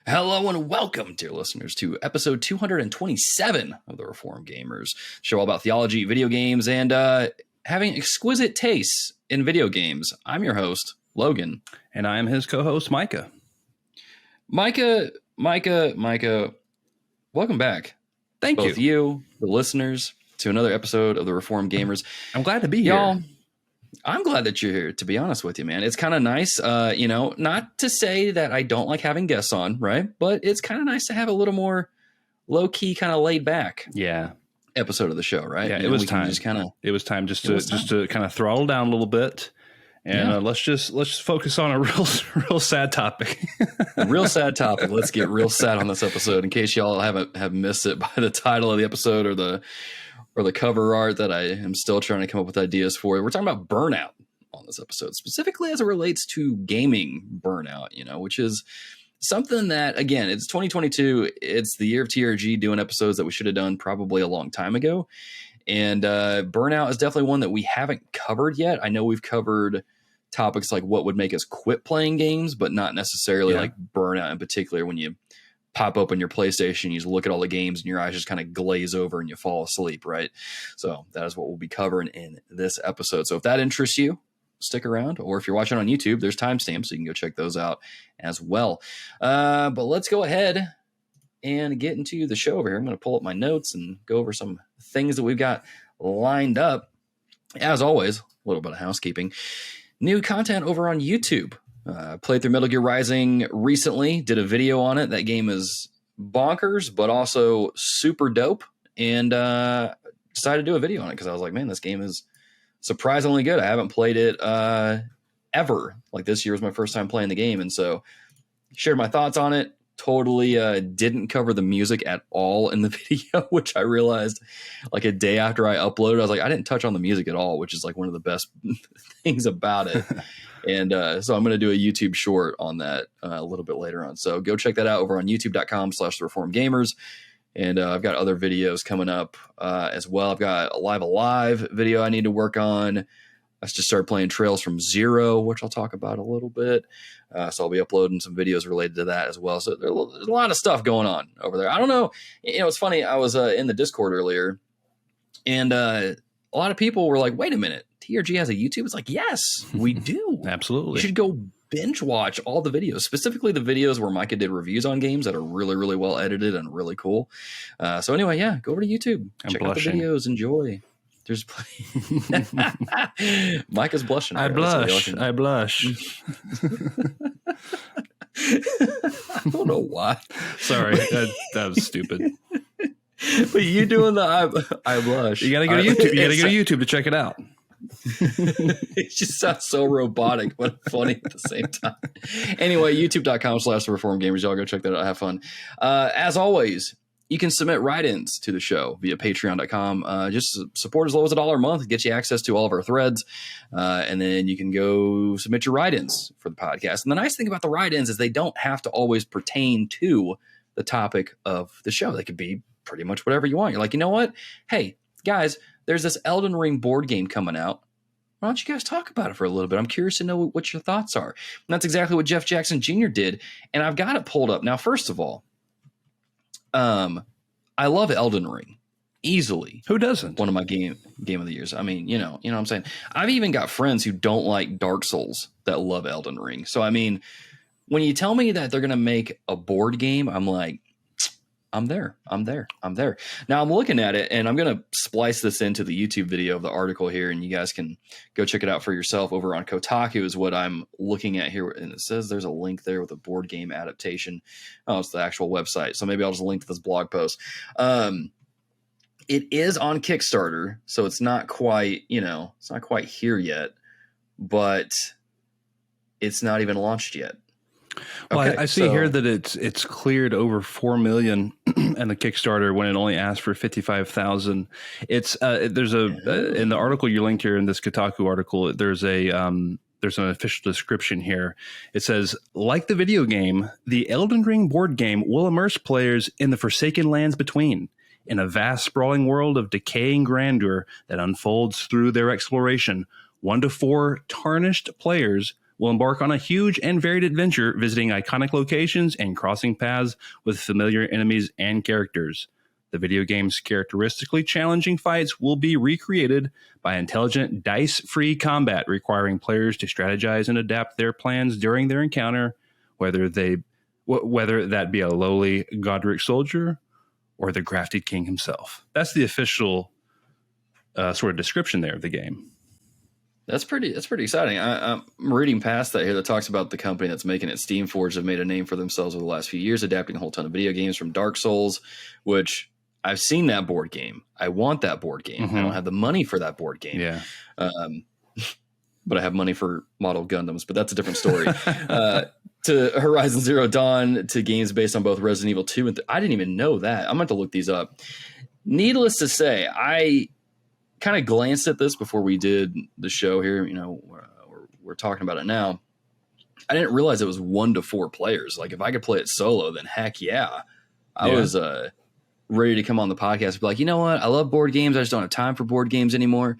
Hello and welcome, dear listeners, to episode 227 of the Reformed Gamers, show all about theology, video games, and having exquisite tastes in video games. I'm your host, Logan. And I am his co-host, Micah. Micah, welcome back. Thank Both you, the listeners, to another episode of the Reformed Gamers. I'm glad to be here. Y'all, I'm glad that you're here, to be honest with you, man. It's kind of nice, not to say that I don't like having guests on, right? But it's kind of nice to have a little more low-key, kind of laid-back episode of the show, right? Yeah, it was time. It was time just to kind of throttle down a little bit. And let's just focus on a real sad topic. Real sad topic. Let's get real sad on this episode. In case y'all have missed it by the title of the episode or the cover art that I am still trying to come up with ideas for. We're talking about burnout on this episode, specifically as it relates to gaming burnout, which is something that, again, it's 2022. It's the year of TRG doing episodes that we should have done probably a long time ago. And burnout is definitely one that we haven't covered yet. I know we've covered topics like what would make us quit playing games, but not necessarily like burnout in particular. When you pop open your PlayStation, you just look at all the games and your eyes just kind of glaze over and you fall asleep, right? So that is what we'll be covering in this episode. So if that interests you, stick around. Or if you're watching on YouTube, there's timestamps, so you can go check those out as well. But let's go ahead and get into the show over here. I'm going to pull up my notes and go over some things that we've got lined up. As always, a little bit of housekeeping. New content over on YouTube. Played through Metal Gear Rising recently, did a video on it. That game is bonkers, but also super dope. And decided to do a video on it because I was like, man, this game is surprisingly good. I haven't played it ever. Like, this year was my first time playing the game. And so shared my thoughts on it. Totally didn't cover the music at all in the video, which I realized like a day after I uploaded. I was like, I didn't touch on the music at all, which is like one of the best things about it. And so I'm going to do a YouTube short on that a little bit later on. So go check that out over on youtube.com/reformgamers. And I've got other videos coming up as well. I've got a live video I need to work on. I just started playing Trails from Zero, which I'll talk about a little bit. So I'll be uploading some videos related to that as well. So there's a lot of stuff going on over there. I don't know. It's funny. I was in the Discord earlier, and a lot of people were like, wait a minute, TRG has a YouTube? It's like, yes, we do. Absolutely. You should go binge watch all the videos, specifically the videos where Micah did reviews on games that are really, really well edited and really cool. So anyway, go over to YouTube. Check out the videos. Enjoy. There's Micah's blushing. I blush. I don't know why. Sorry, that was stupid. But you doing the I blush. You gotta go to YouTube. You gotta go to YouTube to check it out. It just sounds so robotic, but funny at the same time. Anyway, youtube.com/reformgamers. Y'all go check that out. Have fun. As always, you can submit write-ins to the show via patreon.com. Just support as low as $1 a month. Get you access to all of our threads. And then you can go submit your write-ins for the podcast. And the nice thing about the write-ins is they don't have to always pertain to the topic of the show. They could be pretty much whatever you want. You're like, you know what? Hey, guys, there's this Elden Ring board game coming out. Why don't you guys talk about it for a little bit? I'm curious to know what your thoughts are. And that's exactly what Jeff Jackson Jr. did. And I've got it pulled up. Now, first of all, I love Elden Ring easily. Who doesn't? One of my game of the years. I mean, you know what I'm saying? I've even got friends who don't like Dark Souls that love Elden Ring. So, I mean, when you tell me that they're going to make a board game, I'm like, I'm there. Now I'm looking at it and I'm going to splice this into the YouTube video of the article here. And you guys can go check it out for yourself over on Kotaku is what I'm looking at here. And it says there's a link there with a board game adaptation. Oh, it's the actual website. So maybe I'll just link to this blog post. It is on Kickstarter. So it's not quite, it's not quite here yet, but it's not even launched yet. Well, okay, I see here that it's cleared over 4 million and the Kickstarter when it only asked for 55,000. It's there's in the article you linked here in this Kotaku article, there's an official description here. It says, like the video game, the Elden Ring board game will immerse players in the forsaken lands between, in a vast sprawling world of decaying grandeur that unfolds through their exploration. 1 to 4 tarnished players will embark on a huge and varied adventure, visiting iconic locations and crossing paths with familiar enemies and characters. The video game's characteristically challenging fights will be recreated by intelligent, dice-free combat, requiring players to strategize and adapt their plans during their encounter, whether that be a lowly Godric soldier or the grafted king himself. That's the official sort of description there of the game. That's pretty exciting. I'm reading past that here that talks about the company that's making it. Steamforged have made a name for themselves over the last few years, adapting a whole ton of video games from Dark Souls, which I've seen that board game. I want that board game. I don't have the money for that board game. Yeah. But I have money for model Gundams, but that's a different story. To Horizon Zero Dawn, to games based on both Resident Evil 2 and I didn't even know that. I'm going to look these up. Needless to say, I kind of glanced at this before we did the show here. You know, we're talking about it now. I didn't realize it was 1 to 4 players. Like if I could play it solo, then heck yeah. I was ready to come on the podcast and be like, you know what? I love board games. I just don't have time for board games anymore.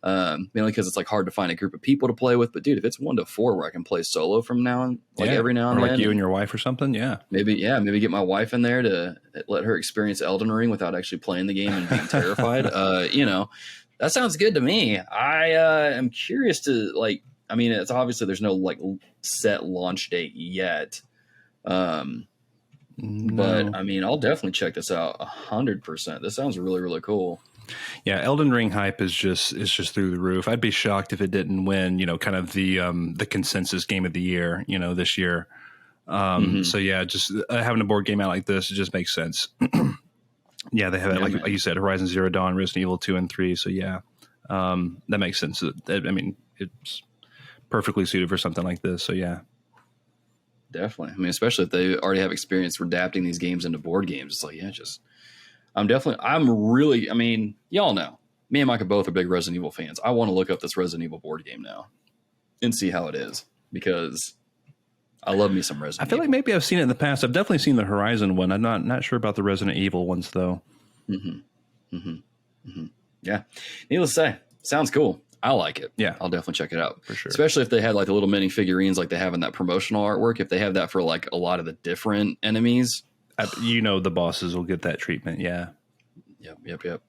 Mainly because it's like hard to find a group of people to play with. But dude, if it's 1 to 4 where I can play solo from now on, like every now and then, like you and your wife or something, maybe get my wife in there to let her experience Elden Ring without actually playing the game and being terrified. You know, that sounds good to me. I am curious to like. I mean, it's obviously there's no like set launch date yet. No. But I mean, I'll definitely check this out 100%. This sounds really, really cool. Yeah, Elden Ring hype is just through the roof. I'd be shocked if it didn't win, you know, kind of the consensus game of the year, you know, this year. So yeah, just having a board game out like this, it just makes sense. Yeah, they have it, like you said, Horizon Zero Dawn, Resident Evil 2 and 3. So yeah, that makes sense. I mean, it's perfectly suited for something like this. So yeah. Definitely. I mean, especially if they already have experience adapting these games into board games. It's like, yeah, I mean, y'all know, me and Micah both are big Resident Evil fans. I want to look up this Resident Evil board game now and see how it is because I love me some Resident Evil. I feel like maybe I've seen it in the past. I've definitely seen the Horizon one. I'm not sure about the Resident Evil ones though. Yeah. Needless to say, sounds cool. I like it. Yeah. I'll definitely check it out. For sure. Especially if they had like the little mini figurines like they have in that promotional artwork. If they have that for like a lot of the different enemies. You know the bosses will get that treatment. Yeah. Yep.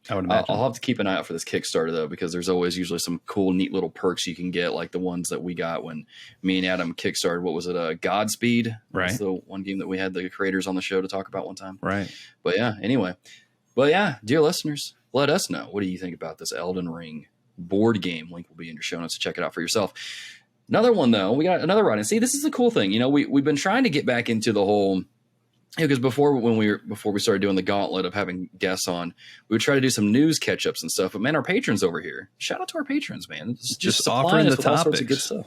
I would imagine. I'll have to keep an eye out for this Kickstarter though, because there's always usually some cool, neat little perks you can get, like the ones that we got when me and Adam kickstarted. What was it? Godspeed. Right. That's the one game that we had the creators on the show to talk about one time. Right. But yeah, anyway. But yeah, dear listeners, let us know. What do you think about this Elden Ring board game? Link will be in your show notes to check it out for yourself. Another one though, we got another writing. See, this is the cool thing. You know, we've been trying to get back into the whole. Because before we started doing the gauntlet of having guests on, we would try to do some news catch ups and stuff. But man, our patrons over here, shout out to our patrons, man. Just offering the topics, all sorts of good stuff.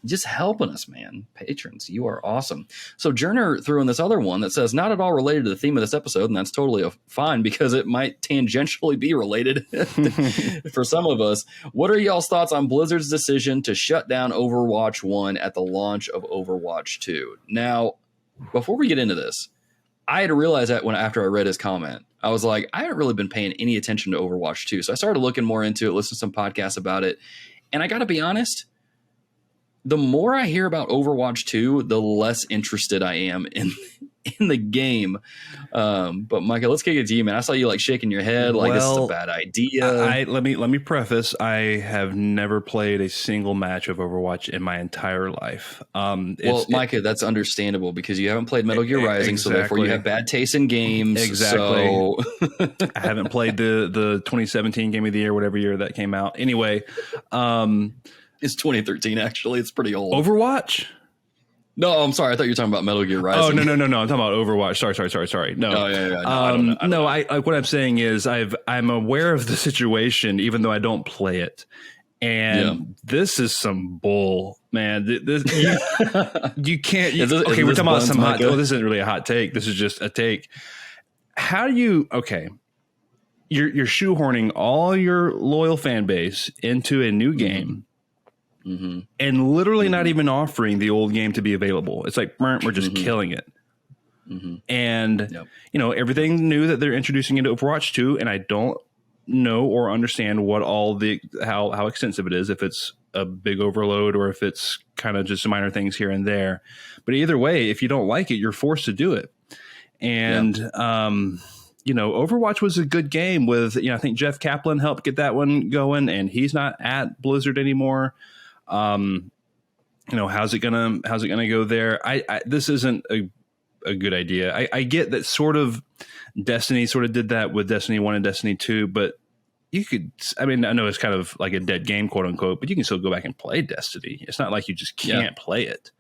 Just helping us, man. Patrons, you are awesome. So Jerner threw in this other one that says not at all related to the theme of this episode, and that's totally fine because it might tangentially be related for some of us. What are y'all's thoughts on Blizzard's decision to shut down Overwatch 1 at the launch of Overwatch 2? Now, before we get into this, I had to realize that after I read his comment, I was like, I haven't really been paying any attention to Overwatch 2. So I started looking more into it, listening to some podcasts about it. And I got to be honest, the more I hear about Overwatch 2, the less interested I am in the game. But Micah, let's kick it to you, man. I saw you like shaking your head like this is a bad idea. Let me preface. I have never played a single match of Overwatch in my entire life. Micah, that's understandable because you haven't played Metal Gear Rising, so therefore you have bad taste in games. Exactly. So. I haven't played the 2017 Game of the Year, whatever year that came out. Anyway, it's 2013. Actually, it's pretty old. Overwatch. No, I'm sorry. I thought you were talking about Metal Gear Rising. Oh, no. I'm talking about Overwatch. Sorry. No. Oh, yeah. No, what I'm saying is I'm aware of the situation, even though I don't play it. And this is some bull, man. You can't. Okay, we're talking about some hot. Well, this isn't really a hot take. This is just a take. How do you? Okay, you're shoehorning all your loyal fan base into a new game. Mm-hmm. And literally not even offering the old game to be available. It's like we're just killing it. And you know, everything new that they're introducing into Overwatch 2, and I don't know or understand what all the how extensive it is, if it's a big overload or if it's kind of just minor things here and there. But either way, if you don't like it, you're forced to do it. And Overwatch was a good game with, I think Jeff Kaplan helped get that one going, and he's not at Blizzard anymore. How's it gonna go there? This isn't a good idea. I get that sort of Destiny sort of did that with Destiny 1 and Destiny 2, but I know it's kind of like a dead game, quote unquote, but you can still go back and play Destiny. It's not like you just can't play it.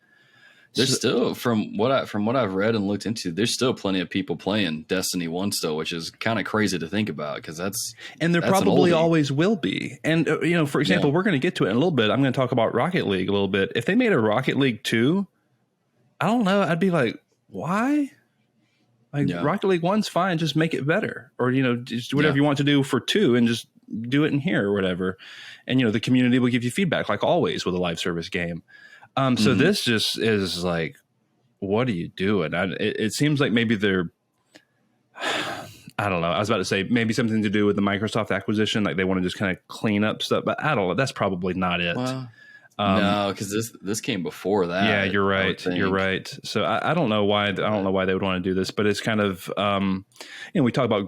There's still, from what I've read and looked into, there's still plenty of people playing Destiny 1 still, which is kind of crazy to think about, because there probably always will be. And for example, we're going to get to it in a little bit. I'm going to talk about Rocket League a little bit. If they made a Rocket League 2, I don't know. I'd be like, why? Rocket League 1's fine. Just make it better, or just do whatever you want to do for 2, and just do it in here or whatever. And the community will give you feedback, like always with a live service game. So this just is like, what are you doing? It seems like maybe they're, I don't know. I was about to say maybe something to do with the Microsoft acquisition. Like they want to just kind of clean up stuff, but I don't know. That's probably not it. Well, no, because this came before that. Yeah, you're right. You're right. So I don't know why. I don't know why they would want to do this, but it's kind of, we talk about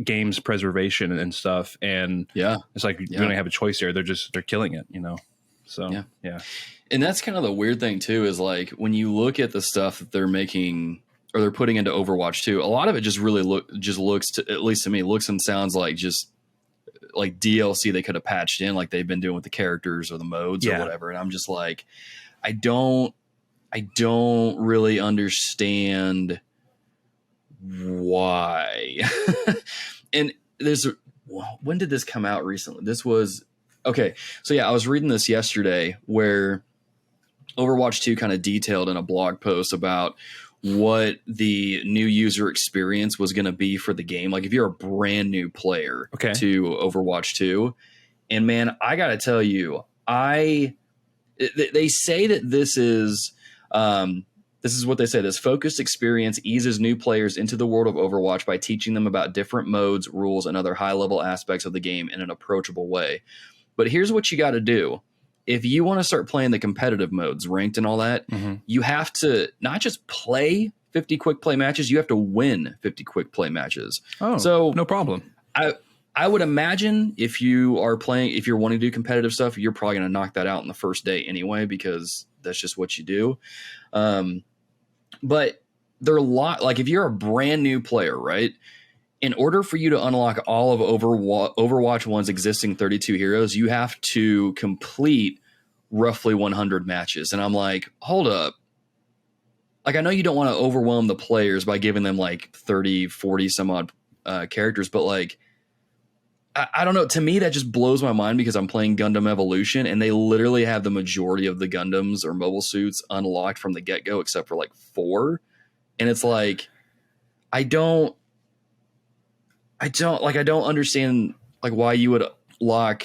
games preservation and stuff, and it's like you don't have a choice here. They're killing it. So yeah. And that's kind of the weird thing too, is like when you look at the stuff that they're making or they're putting into Overwatch 2, a lot of it just really looks to, at least to me, looks and sounds like just like DLC they could have patched in, like they've been doing with the characters or the modes or whatever. And I'm just like, I don't really understand why. And when did this come out recently? This was okay. So yeah, I was reading this yesterday where Overwatch 2 kind of detailed in a blog post about what the new user experience was going to be for the game. Like if you're a brand new player to Overwatch 2, and man, I got to tell you, they say that this is what they say. This focused experience eases new players into the world of Overwatch by teaching them about different modes, rules, and other high level aspects of the game in an approachable way. But here's what you got to do. If you want to start playing the competitive modes, ranked and all that, you have to not just play 50 quick play matches, you have to win 50 quick play matches. Oh, so no problem. I would imagine if you're wanting to do competitive stuff, you're probably going to knock that out in the first day anyway, because that's just what you do. But there are a lot, like if you're a brand new player, right? In order for you to unlock all of Overwatch 1's existing 32 heroes, you have to complete roughly 100 matches. And I'm like, hold up. Like, I know you don't want to overwhelm the players by giving them like 30, 40 some odd characters, but like, I don't know. To me, that just blows my mind because I'm playing Gundam Evolution and they literally have the majority of the Gundams or mobile suits unlocked from the get-go, except for like 4. And it's like, I don't understand like why you would lock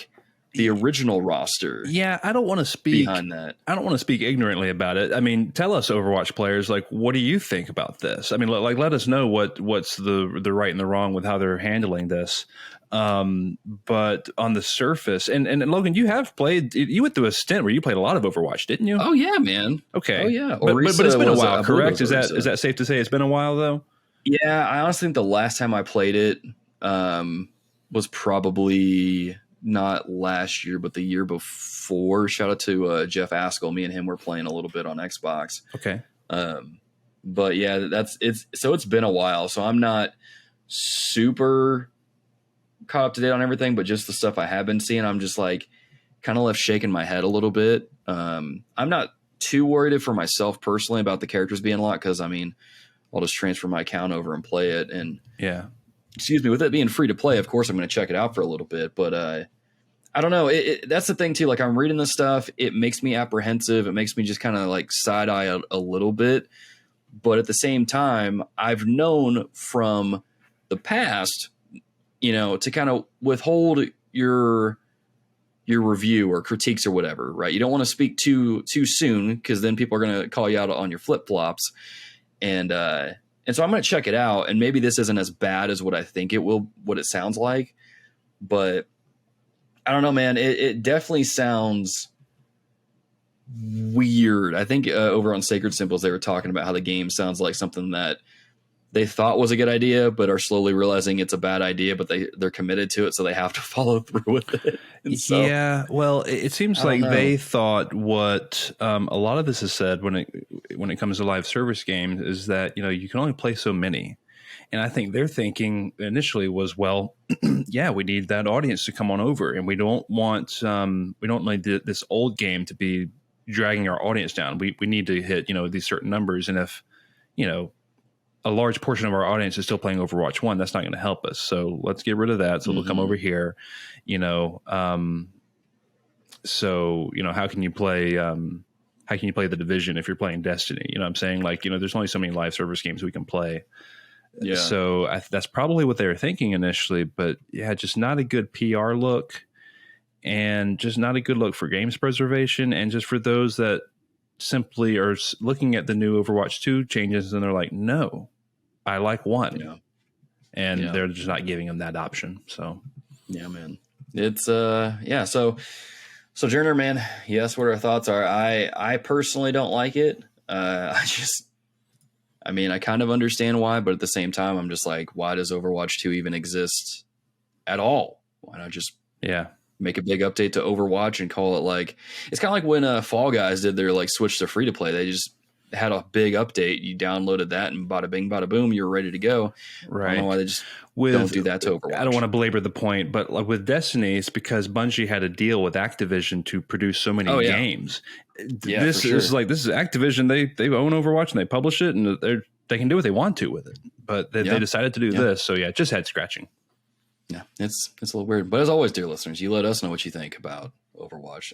the original roster. Yeah, I don't want to speak behind that. I don't want to speak ignorantly about it. I mean, tell us, Overwatch players, like, what do you think about this? I mean, like, let us know what's the right and the wrong with how they're handling this. But on the surface, and Logan, you went through a stint where you played a lot of Overwatch, didn't you? Oh yeah, man. Okay. Oh yeah. But it's been a while, correct? Is that safe to say? It's been a while though. Yeah, I honestly think the last time I played it was probably not last year, but the year before. Shout out to Jeff Askell. Me and him were playing a little bit on Xbox. Okay. But yeah, it's been a while, so I'm not super caught up to date on everything, but just the stuff I have been seeing, I'm just like kind of left shaking my head a little bit. I'm not too worried for myself personally about the characters being locked, because I mean, I'll just transfer my account over and play it. And excuse me, with it being free to play, of course I'm going to check it out for a little bit, but I don't know. That's the thing too. Like, I'm reading this stuff, it makes me apprehensive. It makes me just kind of like side eye a little bit. But at the same time, I've known from the past, to kind of withhold your review or critiques or whatever, right? You don't want to speak too soon, because then people are going to call you out on your flip flops. And so I'm going to check it out, and maybe this isn't as bad as what I think it will, what it sounds like. but I don't know, man. It definitely sounds weird. I think over on Sacred Symbols, they were talking about how the game sounds like something that they thought was a good idea, but are slowly realizing it's a bad idea, but they're committed to it, so they have to follow through with it. And so, yeah, well, it seems like they thought what a lot of this is said when it comes to live service games is that, you know, you can only play so many. And I think their thinking initially was, well, yeah, we need that audience to come on over, and we don't want this old game to be dragging our audience down. We need to hit, you know, these certain numbers, and if, you know, a large portion of our audience is still playing Overwatch 1, that's not going to help us. So let's get rid of that. So they'll come over here, you know. So, you know, how can you play the Division if you're playing Destiny? You know what I'm saying? Like, you know, there's only so many live service games we can play. Yeah. So that's probably what they were thinking initially, but yeah, just not a good PR look, and just not a good look for games preservation, and just for those that simply are looking at the new Overwatch 2 changes and they're like, no, I like 1. And they're just not giving them that option. So yeah, man, it's yeah. So Journer, man, yes, what our thoughts are. I personally don't like it. I mean, I kind of understand why, but at the same time, I'm just like, why does Overwatch 2 even exist at all? Why not just make a big update to Overwatch and call it like, it's kind of like when Fall Guys did their like switch to free to play. They just had a big update. You downloaded that and bada bing, bada boom, you're ready to go. Right. I don't know why they just don't do that to Overwatch. I don't want to belabor the point, but like with Destiny, it's because Bungie had a deal with Activision to produce so many games. Yeah, this is Activision. They own Overwatch and they publish it, and they can do what they want to with it. But they decided to do this, so yeah, just head scratching. Yeah, it's a little weird. But as always, dear listeners, you let us know what you think about Overwatch.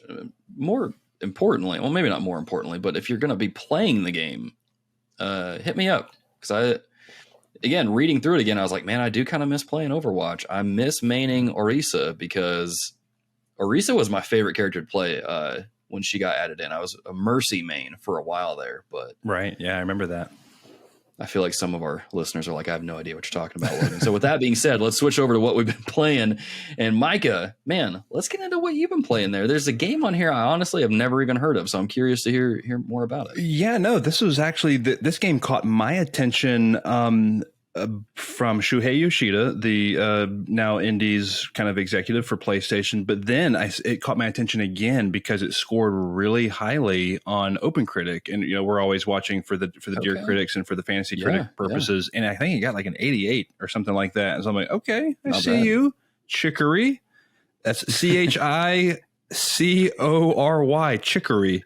More importantly, well, maybe not more importantly, but if you're going to be playing the game, hit me up. Because again, reading through it again, I was like, man, I do kind of miss playing Overwatch. I miss maining Orisa, because Orisa was my favorite character to play when she got added in. I was a Mercy main for a while there. But right, yeah, I remember that. I feel like some of our listeners are like, I have no idea what you're talking about, Logan. So with that being said, let's switch over to what we've been playing. And Micah, man, let's get into what you've been playing there. There's a game on here I honestly have never even heard of, so I'm curious to hear more about it. Yeah, no, this was actually this game caught my attention from Shuhei Yoshida, the now Indies kind of executive for PlayStation. But then it caught my attention again because it scored really highly on OpenCritic, and you know we're always watching for the Dear Critics and for the Fantasy Critic purposes. And I think it got like an 88 or something like that. And so I'm like, okay, I see you, Chicory. That's CHICORY, Chicory.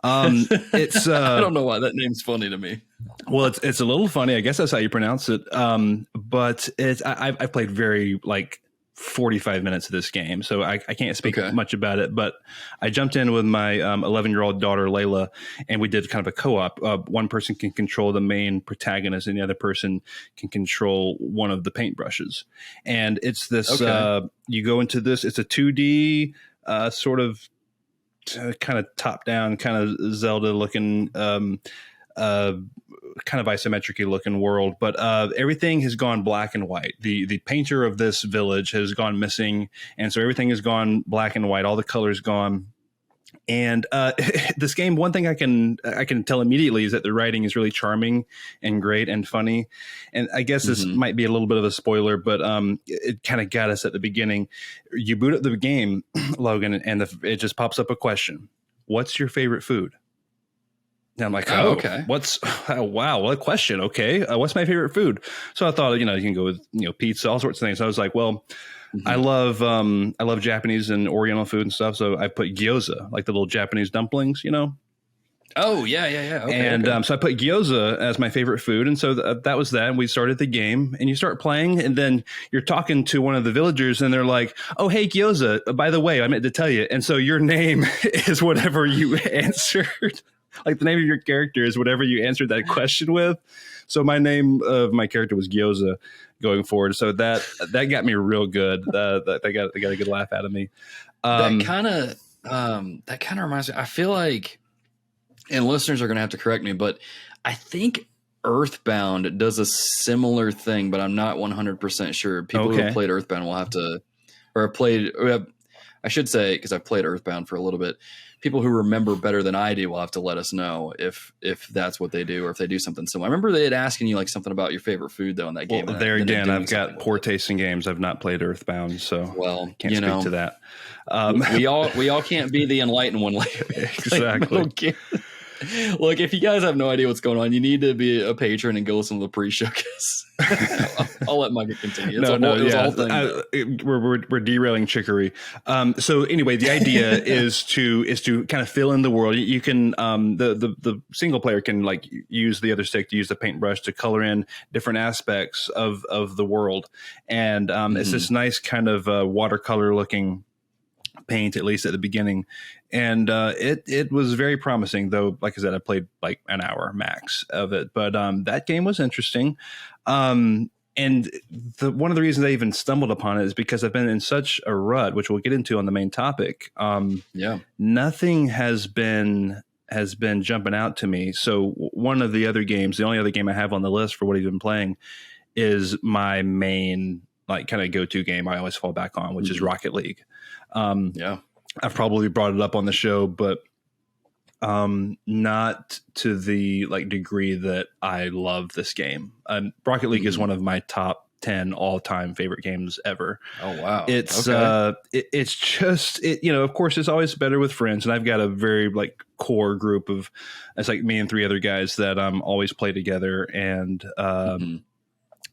It's I don't know why that name's funny to me. Well, it's a little funny. I guess that's how you pronounce it. But I've played very like 45 minutes of this game, so I can't speak much about it. But I jumped in with my 11-year-old daughter Layla, and we did kind of a co-op. One person can control the main protagonist, and the other person can control one of the paintbrushes. And it's this. You go into this. It's a 2D sort of kind of top down, kind of Zelda looking, kind of isometric looking world, but everything has gone black and white. The painter of this village has gone missing, and so everything has gone black and white. All the colors gone. And this game, one thing I can tell immediately is that the writing is really charming and great and funny. And I guess this might be a little bit of a spoiler, but it kind of got us at the beginning. You boot up the game, Logan, and it just pops up a question: what's your favorite food? And I'm like, okay. Wow, what a question. Okay, what's my favorite food? So I thought, you can go with pizza, all sorts of things. So I was like, well. I love Japanese and Oriental food and stuff. So I put gyoza, like the little Japanese dumplings, Oh, yeah. Okay, and so I put gyoza as my favorite food. And so that was that. And we started the game, and you start playing, and then you're talking to one of the villagers, and they're like, oh, hey, gyoza, by the way, I meant to tell you. And so your name is whatever you answered. Like the name of your character is whatever you answered that question with. So my name of my character was Gyoza going forward. So that got me real good. They got a good laugh out of me. That kind of reminds me. I feel like, and listeners are going to have to correct me, but I think Earthbound does a similar thing, but I'm not 100% sure. People who have played Earthbound will have to or played. I should say, because I've played Earthbound for a little bit. People who remember better than I do will have to let us know if that's what they do or if they do something similar. I remember they had asking you like something about your favorite food though in that game. Well, there again, I've got poor taste in games. I've not played Earthbound, so can't speak to that. We all can't be the enlightened one. Exactly. Look, if you guys have no idea what's going on, you need to be a patron and go listen to the pre-show. I'll let Micah continue. We're derailing chicory. So anyway, the idea is to kind of fill in the world. You can the single player can like use the other stick to use the paintbrush to color in different aspects of the world, and it's this nice kind of watercolor looking paint, at least at the beginning. And it was very promising, though. Like I said, I played like an hour max of it, but that game was interesting. And one of the reasons I even stumbled upon it is because I've been in such a rut, which we'll get into on the main topic. Nothing has been jumping out to me. So one of the other games, the only other game I have on the list for what I've been playing, is my main like kind of go-to game I always fall back on, which is Rocket League. I've probably brought it up on the show, but not to the like degree that I love this game. Rocket League is one of my top 10 all-time favorite games ever. Oh wow. It's it's just of course it's always better with friends, and I've got a very like core group of, it's like me and 3 other guys that always play together, and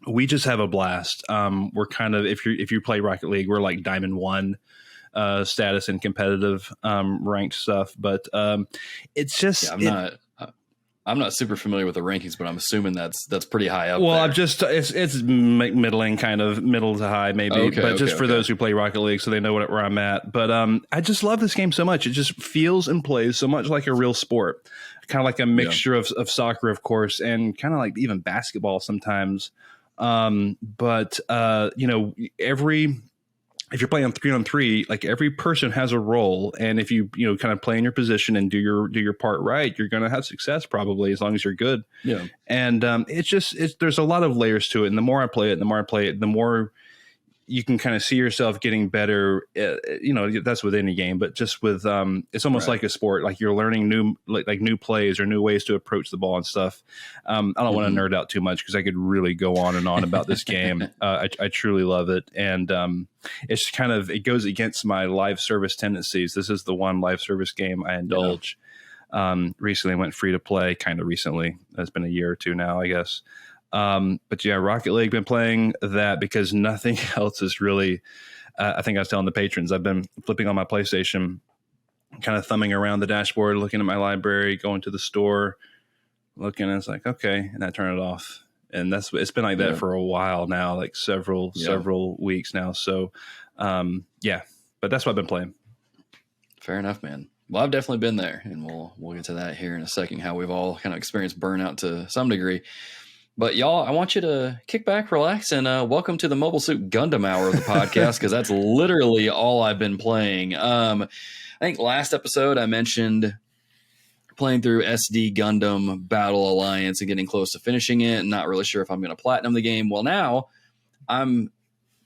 we just have a blast. We're kind of, if you play Rocket League, we're like Diamond 1 status and competitive ranked stuff, but it's just I'm not super familiar with the rankings, but I'm assuming that's pretty high up. Well, it's middling, kind of middle to high maybe, for those who play Rocket League, so they know where I'm at. But I just love this game so much. It just feels and plays so much like a real sport, kind of like a mixture of soccer, of course, and kind of like even basketball sometimes. If you're playing 3-on-3, like every person has a role, and if you kind of play in your position and do your part right, you're going to have success probably, as long as you're good. Yeah. And there's a lot of layers to it, and the more I play it, the more you can kind of see yourself getting better. That's with any game, but just with it's almost like a sport. Like you're learning new plays or new ways to approach the ball and stuff. I don't want to nerd out too much because I could really go on and on about this game. I truly love it, and it's kind of, it goes against my live service tendencies. This is the one live service game I indulge. Recently went free to play, kind of recently. It's been a year or two now, I guess. But yeah, Rocket League, been playing that because nothing else is really, I think I was telling the patrons, I've been flipping on my PlayStation, kind of thumbing around the dashboard, looking at my library, going to the store, looking, and it's like, okay. And I turn it off. And it's been like that for a while now, like several weeks now. So, but that's what I've been playing. Fair enough, man. Well, I've definitely been there, and we'll get to that here in a second, how we've all kind of experienced burnout to some degree. But y'all, I want you to kick back, relax, and welcome to the Mobile Suit Gundam hour of the podcast, because that's literally all I've been playing. I think last episode I mentioned playing through SD Gundam Battle Alliance and getting close to finishing it, and not really sure if I'm going to platinum the game. Well, now I'm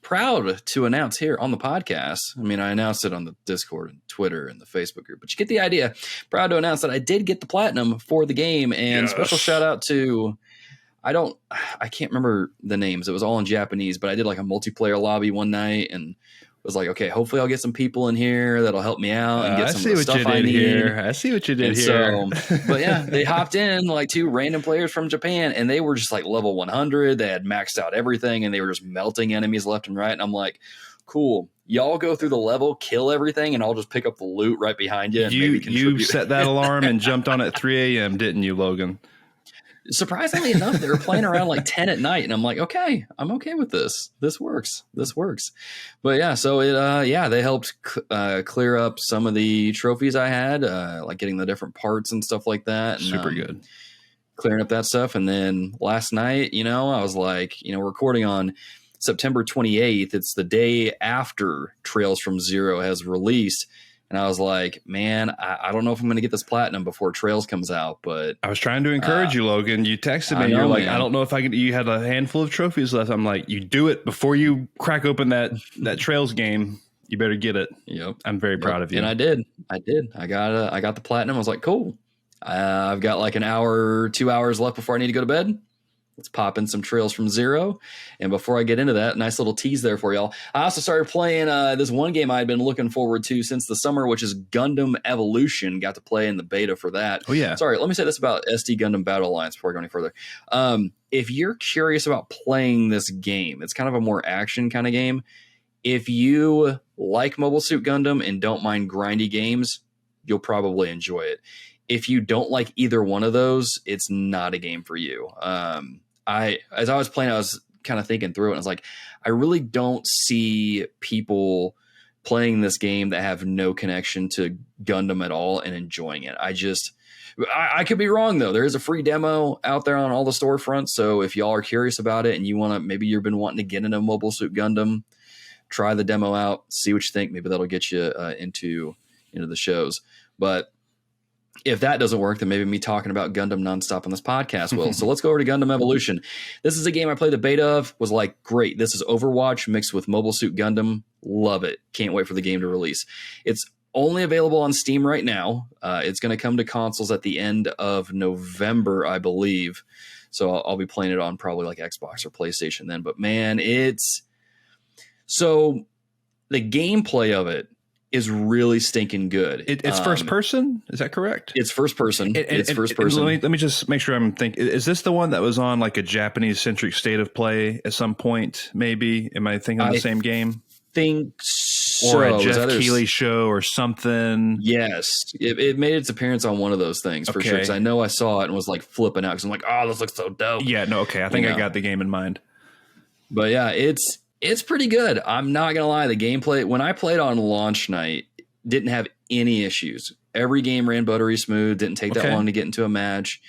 proud to announce here on the podcast. I mean, I announced it on the Discord and Twitter and the Facebook group, but you get the idea. Proud to announce that I did get the platinum for the game, and special shout out to... I can't remember the names. It was all in Japanese, but I did like a multiplayer lobby one night and was like, okay, hopefully I'll get some people in here that'll help me out and get some of the stuff I need. I see what you did here. So, but yeah, they hopped in like 2 random players from Japan, and they were just like level 100. They had maxed out everything, and they were just melting enemies left and right. And I'm like, cool. Y'all go through the level, kill everything, and I'll just pick up the loot right behind you. And you set that alarm and jumped on at 3 a.m., didn't you, Logan? Surprisingly enough, they were playing around like 10 at night, and I'm like, okay, I'm okay with this. This works. But yeah, so they helped clear up some of the trophies I had, like getting the different parts and stuff like that. And, super good. Clearing up that stuff. And then last night, I was like, we're recording on September 28th. It's the day after Trails from Zero has released. And I was like, man, I don't know if I'm going to get this platinum before Trails comes out, but I was trying to encourage you, Logan. You texted me. You're like, man. I don't know if I could. You had a handful of trophies left. I'm like, you do it before you crack open that Trails game. You better get it. Yep. I'm very proud of you. And I did. I got the platinum. I was like, cool. I've got like an hour, 2 hours left before I need to go to bed. Let's pop in some Trails from Zero. And before I get into that, nice little tease there for y'all. I also started playing this one game I had been looking forward to since the summer, which is Gundam Evolution. Got to play in the beta for that. Oh, yeah. Sorry, let me say this about SD Gundam Battle Alliance before I go any further. If you're curious about playing this game, it's kind of a more action kind of game. If you like Mobile Suit Gundam and don't mind grindy games, you'll probably enjoy it. If you don't like either one of those, it's not a game for you. As I was playing, I was kind of thinking through it. And I was like, I really don't see people playing this game that have no connection to Gundam at all and enjoying it. I could be wrong though. There is a free demo out there on all the storefronts. So if y'all are curious about it and you want to, maybe you've been wanting to get into Mobile Suit Gundam, try the demo out, see what you think. Maybe that'll get you into the shows. But if that doesn't work, then maybe me talking about Gundam nonstop on this podcast will. So let's go over to Gundam Evolution. This is a game I played the beta of, was like, great. This is Overwatch mixed with Mobile Suit Gundam. Love it. Can't wait for the game to release. It's only available on Steam right now. It's going to come to consoles at the end of November, I believe. So I'll be playing it on probably like Xbox or PlayStation then. But man, so the gameplay of it is really stinking good. It's first person. Is that correct? It's first person. It's first person. Let me just make sure I'm thinking. Is this the one that was on like a Japanese centric state of play at some point? Maybe. Am I thinking of the same game? Think so. Or a Jeff Keighley show or something. Yes. It made its appearance on one of those things for sure. Because I know I saw it and was like flipping out because I'm like, oh, this looks so dope. Yeah, no, okay. I think I got the game in mind. But yeah, it's pretty good. I'm not going to lie. The gameplay, when I played on launch night, didn't have any issues. Every game ran buttery smooth. Didn't take that long to get into a match.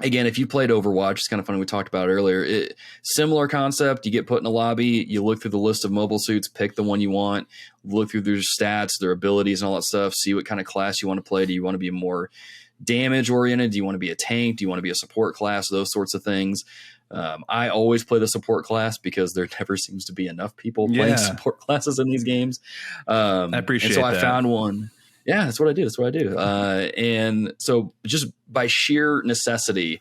Again, if you played Overwatch, it's kind of funny. We talked about it earlier. Similar concept. You get put in a lobby. You look through the list of mobile suits, pick the one you want, look through their stats, their abilities, and all that stuff. See what kind of class you want to play. Do you want to be more damage oriented? Do you want to be a tank? Do you want to be a support class? Those sorts of things. I always play the support class because there never seems to be enough people playing support classes in these games. I appreciate that. So I found one. Yeah, that's what I do. And so just by sheer necessity,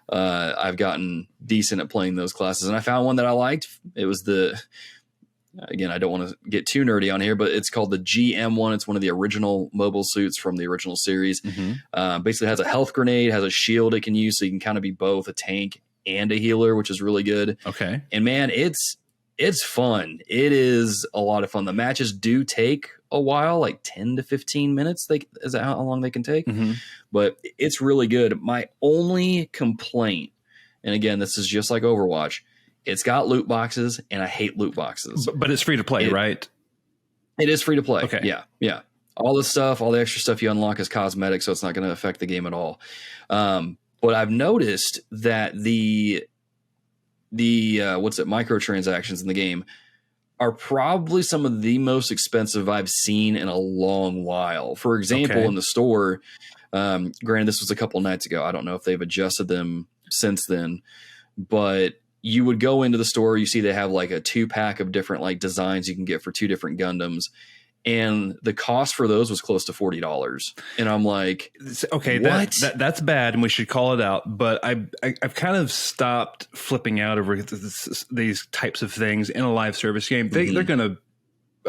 I've gotten decent at playing those classes. And I found one that I liked. It was again, I don't want to get too nerdy on here, but it's called the GM1. It's one of the original mobile suits from the original series. Basically has a health grenade, has a shield it can use. So you can kind of be both a tank and a healer, which is really good. Okay. And man, it's fun. It is a lot of fun. The matches do take a while, like 10 to 15 minutes. Is that how long they can take? But it's really good. My only complaint, and again, this is just like Overwatch, it's got loot boxes, and I hate loot boxes. But it's free to play, right? It is free to play. Okay. Yeah. All the extra stuff you unlock is cosmetic, so it's not going to affect the game at all. But I've noticed that the microtransactions in the game are probably some of the most expensive I've seen in a long while. For example, in the store, granted, this was a couple nights ago. I don't know if they've adjusted them since then, but you would go into the store, you see they have like a 2-pack of different like designs you can get for 2 different Gundams. And the cost for those was close to $40. And I'm like, okay, what? That's bad, and we should call it out. But I've kind of stopped flipping out over these types of things in a live service game. They're going to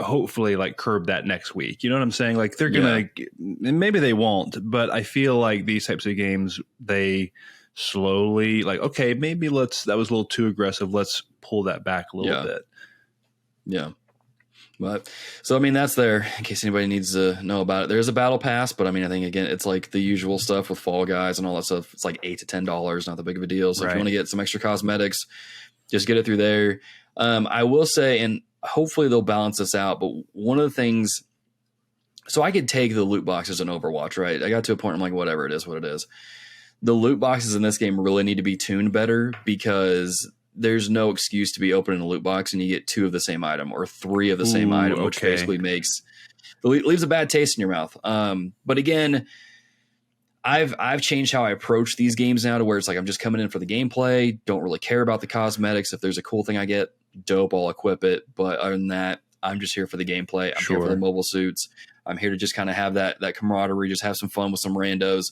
hopefully like curb that next week. You know what I'm saying? Like they're going to, maybe they won't, but I feel like these types of games, they slowly like, okay, maybe that was a little too aggressive. Let's pull that back a little bit. Yeah. But so, I mean, that's there in case anybody needs to know about it. There's a battle pass, but I mean, I think again, it's like the usual stuff with Fall Guys and all that stuff. It's like $8 to $10, not that big of a deal. So if you want to get some extra cosmetics, just get it through there. I will say, and hopefully they'll balance this out, but one of the things, so I could take the loot boxes in Overwatch, right? I got to a point where I'm like, whatever, it is what it is. The loot boxes in this game really need to be tuned better because there's no excuse to be opening a loot box and you get 2 of the same item or 3 of the same item, which basically leaves a bad taste in your mouth. But again, I've changed how I approach these games now to where it's like, I'm just coming in for the gameplay. Don't really care about the cosmetics. If there's a cool thing I get, dope, I'll equip it. But other than that, I'm just here for the gameplay. I'm here for the mobile suits. I'm here to just kind of have that camaraderie, just have some fun with some randos.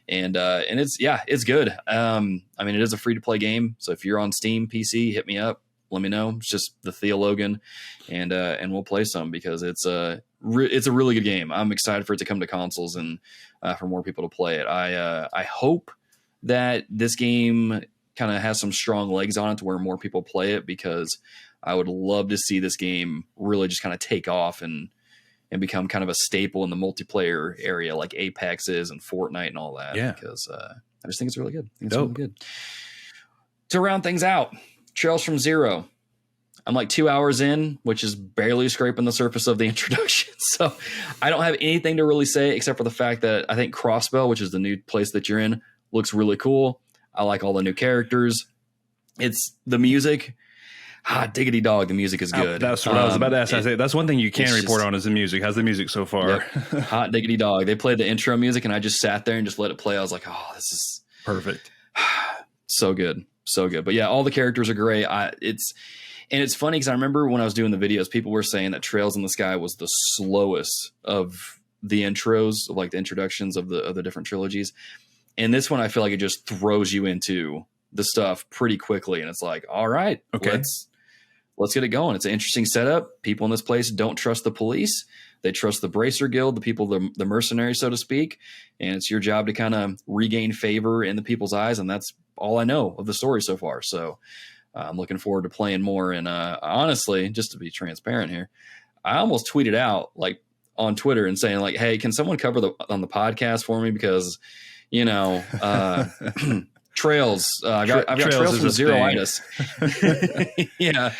And it's good. I mean, it is a free to play game. So if you're on Steam PC, hit me up. Let me know. It's just the Theologian, and we'll play some because it's a really good game. I'm excited for it to come to consoles and for more people to play it. I hope that this game kind of has some strong legs on it to where more people play it, because I would love to see this game really just kind of take off and become kind of a staple in the multiplayer area like Apex is and Fortnite and all that. Yeah. Because I just think it's really good. It's really good. To round things out, Trails from Zero. I'm like 2 hours in, which is barely scraping the surface of the introduction. So I don't have anything to really say except for the fact that I think Crossbow, which is the new place that you're in, looks really cool. I like all the new characters. It's the music. Diggity dog, the music is good. That's what I was about to ask. That's one thing you can report on is the music. How's the music so far? Yep. Hot diggity dog. They played the intro music and I just sat there and just let it play. I was like, oh, this is perfect. So good. So good. But yeah, all the characters are great. It's funny because I remember when I was doing the videos, people were saying that Trails in the Sky was the slowest of the intros, of like the introductions of the different trilogies. And this one, I feel like it just throws you into the stuff pretty quickly. And it's like, all right, okay, let's get it going. It's an interesting setup. People in this place don't trust the police. They trust the Bracer Guild, the people, the mercenaries, so to speak. And it's your job to kind of regain favor in the people's eyes. And that's all I know of the story so far. So I'm looking forward to playing more. And honestly, just to be transparent here, I almost tweeted out like on Twitter and saying like, hey, can someone cover on the podcast for me? Because, you know, Trails, I've got Trails from Zero-itis. Yeah.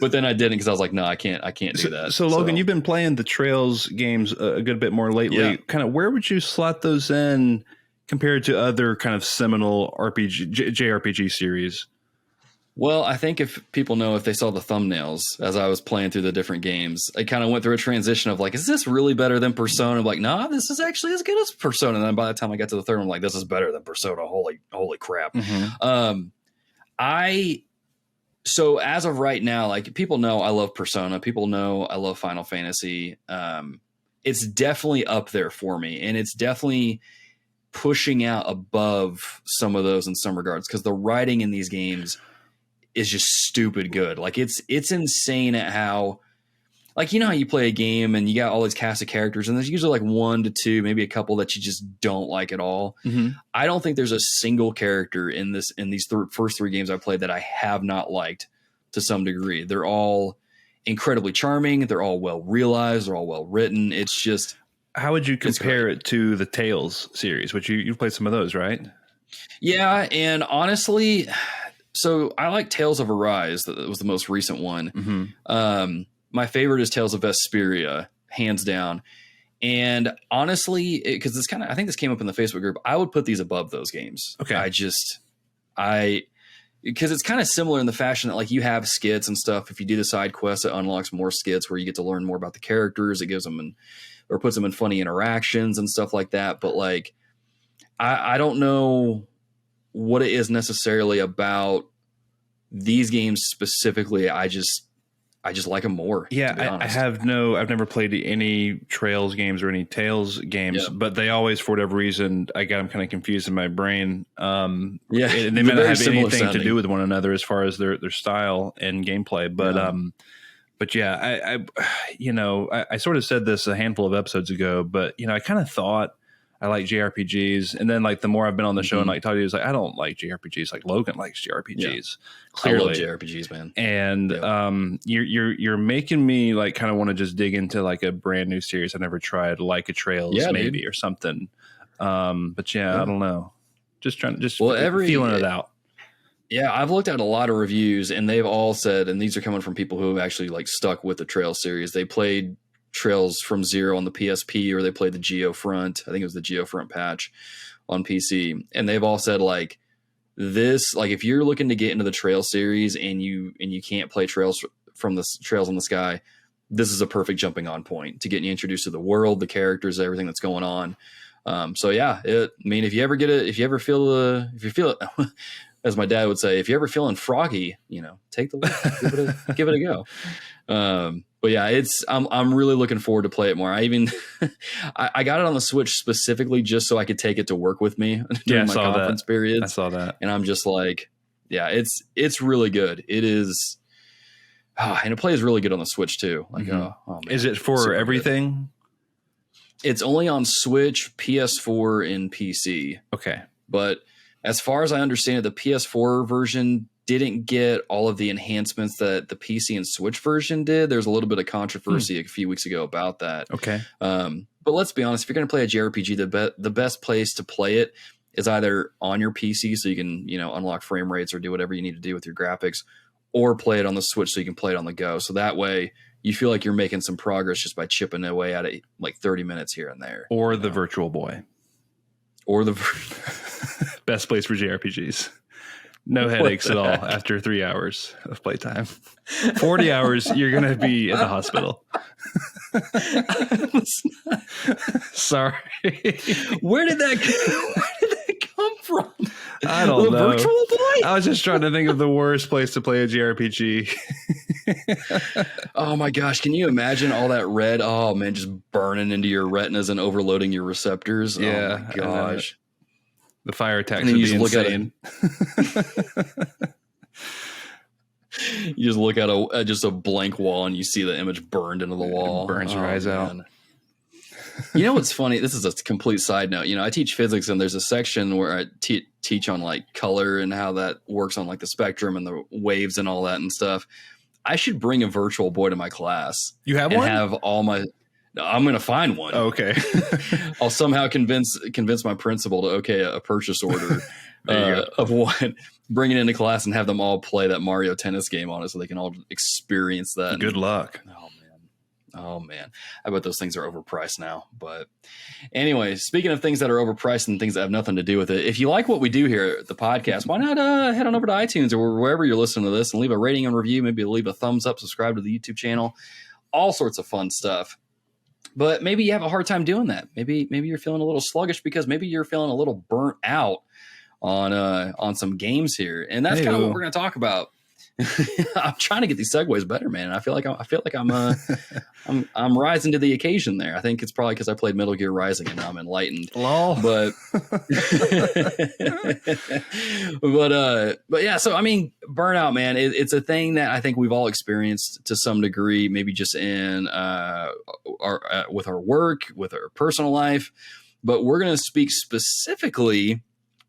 But then I didn't because I was like, no, I can't do that. So Logan, you've been playing the Trails games a good bit more lately. Yeah. Kind of where would you slot those in compared to other kind of seminal JRPG series? Well, I think if people know, if they saw the thumbnails as I was playing through the different games, I kind of went through a transition of like, is this really better than Persona? I'm like, nah, this is actually as good as Persona. And then by the time I got to the third one, I'm like, this is better than Persona. Holy crap. Mm-hmm. So as of right now, like people know I love Persona. People know I love Final Fantasy. It's definitely up there for me. And it's definitely pushing out above some of those in some regards, because the writing in these games is just stupid good. Like it's insane at how, like, you know how you play a game and you got all these cast of characters and there's usually like 1 to 2, maybe a couple that you just don't like at all. Mm-hmm. I don't think there's a single character in these first 3 games I played that I have not liked to some degree. They're all incredibly charming. They're all well realized. They're all well written. It's just, how would you compare it to the Tales series, which you've played some of those, right? Yeah. And honestly, so I like Tales of Arise. That was the most recent one. Mm-hmm. My favorite is Tales of Vesperia, hands down. And honestly, because it's I think this came up in the Facebook group, I would put these above those games. Okay. Because it's kind of similar in the fashion that like you have skits and stuff. If you do the side quests, it unlocks more skits where you get to learn more about the characters. It gives them or puts them in funny interactions and stuff like that. But like, I don't know what it is necessarily about these games specifically. I just like them more. Yeah, I've never played any Trails games or any Tales games, but they always, for whatever reason, I got them kind of confused in my brain. And they may not have anything to do with one another as far as their style and gameplay. But I sort of said this a handful of episodes ago, but I kind of thought I like JRPGs, and then like the more I've been on the show and like talking to you, like I don't like JRPGs. Like Logan likes JRPGs. Yeah. Clearly, I love JRPGs, man. And you're making me like kind of want to just dig into like a brand new series I never tried, like a Trails maybe or something. But I don't know. Just feeling it out. Yeah, I've looked at a lot of reviews, and they've all said, and these are coming from people who have actually like stuck with the Trails series. They played Trails from Zero on the PSP, or they played the Geofront. I think it was the Geofront patch on PC. And they've all said like this, like if you're looking to get into the Trails series and you can't play Trails from the Trails in the Sky, this is a perfect jumping on point to get you introduced to the world, the characters, everything that's going on. If you ever feel as my dad would say, if you're ever feeling froggy, take the leap, give it a go. But yeah, I'm really looking forward to play it more. I even I got it on the Switch specifically just so I could take it to work with me during my conference periods. I saw that, and I'm just like, yeah, it's really good. It is, and it plays really good on the Switch too. Like, oh man, is it for everything? Good. It's only on Switch, PS4, and PC. Okay, but as far as I understand it, the PS4 version didn't get all of the enhancements that the PC and Switch version did. There's a little bit of controversy a few weeks ago about that. Okay. But let's be honest, if you're going to play a JRPG, the best place to play it is either on your PC so you can, unlock frame rates or do whatever you need to do with your graphics, or play it on the Switch so you can play it on the go. So that way you feel like you're making some progress just by chipping away at it like 30 minutes here and there. Or the Virtual Boy. Or the best place for JRPGs. No headaches at all after 3 hours of playtime. 40 hours, you're going to be in the hospital. Sorry. Where did that come from? I don't know. Virtual Boy? I was just trying to think of the worst place to play a JRPG. Oh my gosh, can you imagine all that red? Oh man, just burning into your retinas and overloading your receptors. Yeah, oh my gosh. The fire attacks would be insane. You just look at just a blank wall and you see the image burned into the wall. It burns your eyes out. You know what's funny? This is a complete side note. I teach physics, and there's a section where I teach on like color and how that works on like the spectrum and the waves and all that and stuff. I should bring a Virtual Boy to my class. You have and one? Have all my. I'm going to find one. Oh, okay. I'll somehow convince my principal to a purchase order of one. Bring it into class and have them all play that Mario Tennis game on it so they can all experience that. Good luck. Oh man. I bet those things are overpriced now. But anyway, speaking of things that are overpriced and things that have nothing to do with it, if you like what we do here at the podcast, why not head on over to iTunes or wherever you're listening to this and leave a rating and review, maybe leave a thumbs up, subscribe to the YouTube channel, all sorts of fun stuff. But maybe you have a hard time doing that. Maybe you're feeling a little sluggish because maybe you're feeling a little burnt out on some games here, and that's kind of what we're going to talk about. I'm trying to get these segues better, man. I feel like I'm rising to the occasion there. I think it's probably because I played Metal Gear Rising and now I'm enlightened. Lol. But yeah. So I mean, burnout, man. It's a thing that I think we've all experienced to some degree. Maybe just in with our work, with our personal life. But we're going to speak specifically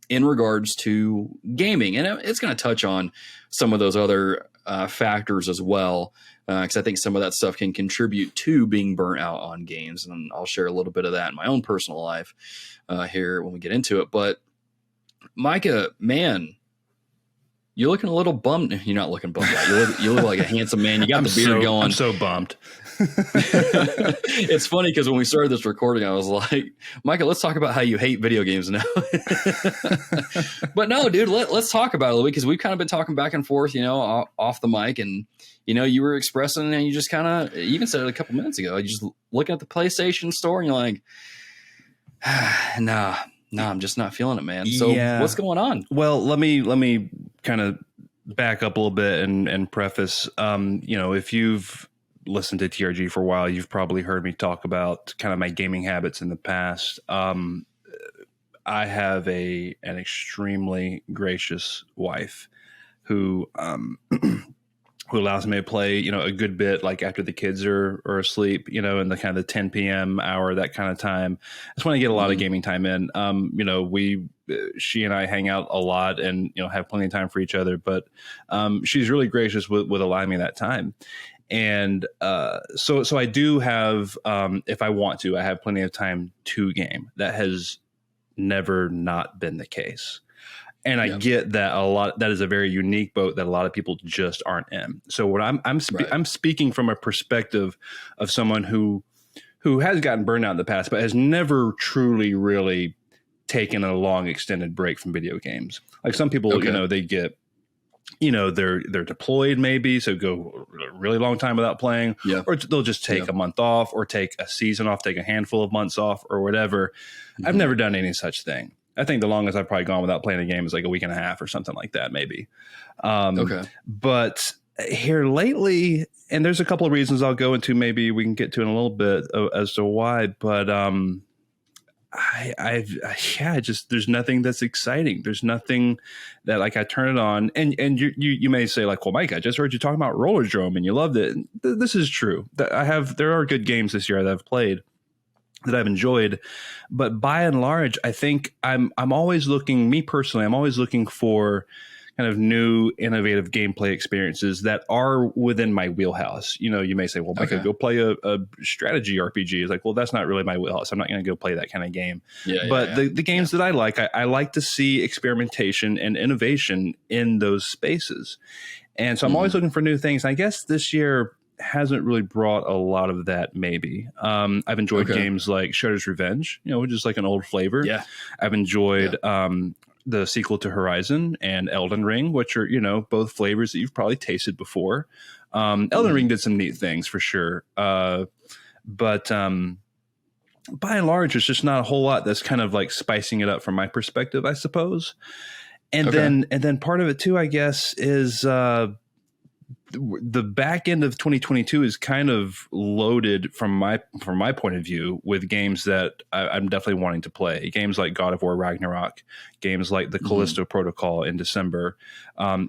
in regards to gaming, and it's going to touch on some of those other factors as well, because I think some of that stuff can contribute to being burnt out on games, and I'll share a little bit of that in my own personal life here when we get into it. But Micah, man, you're looking a little bummed. You're not looking bummed out. You look like a handsome man. You got the beard going. I'm so bummed. It's funny because when we started this recording, I was like, Micah, let's talk about how you hate video games now. But no, dude, let's talk about it a little bit, because we've kind of been talking back and forth, off the mic, and you were expressing, and you just kind of even said it a couple minutes ago. You just looking at the PlayStation store and you're like, nah, I'm just not feeling it, man. So What's going on? Well, let me kind of back up a little bit and preface, if you've listened to TRG for a while, you've probably heard me talk about kind of my gaming habits in the past. I have an extremely gracious wife who who allows me to play, a good bit, like after the kids are asleep, in the kind of the 10 p.m. hour, that kind of time. I just want to get a lot of gaming time in. She and I hang out a lot and, have plenty of time for each other, but she's really gracious with allowing me that time. And so I do have, if I want to, I have plenty of time to game. That has never not been the case. And I get that a lot. That is a very unique boat that a lot of people just aren't in. So what I'm speaking from a perspective of someone who has gotten burned out in the past, but has never truly really taken a long extended break from video games. Like some people, they get, they're deployed maybe, so go a really long time without playing, or they'll just take a month off or take a season off, take a handful of months off or whatever. I've never done any such thing. I think the longest I've probably gone without playing a game is like a week and a half or something like that, maybe. Okay. But here lately, and there's a couple of reasons I'll go into, maybe we can get to in a little bit as to why, but there's nothing that's exciting. There's nothing that like I turn it on and you may say like, well, Mike, I just heard you talking about Roller Drome and you loved it. This is true. There are good games this year that I've played that I've enjoyed, but by and large, I think I'm always looking, me personally, I'm always looking for kind of new, innovative gameplay experiences that are within my wheelhouse. You know, you may say, well, I could go play a strategy RPG. It's like, well, that's not really my wheelhouse. I'm not going to go play that kind of game. But the games that I like to see experimentation and innovation in those spaces. And so I'm always looking for new things. I guess this year hasn't really brought a lot of that, maybe. I've enjoyed games like Shredder's Revenge, you know, which is like an old flavor. Yeah. I've enjoyed the sequel to Horizon and Elden Ring, which are, you know, both flavors that you've probably tasted before. Elden Ring did some neat things for sure. But by and large, it's just not a whole lot that's kind of like spicing it up from my perspective, I suppose. And then part of it too, I guess, is the back end of 2022 is kind of loaded from my point of view with games that I'm definitely wanting to play. Games like God of War Ragnarok, games like the Callisto Protocol in December,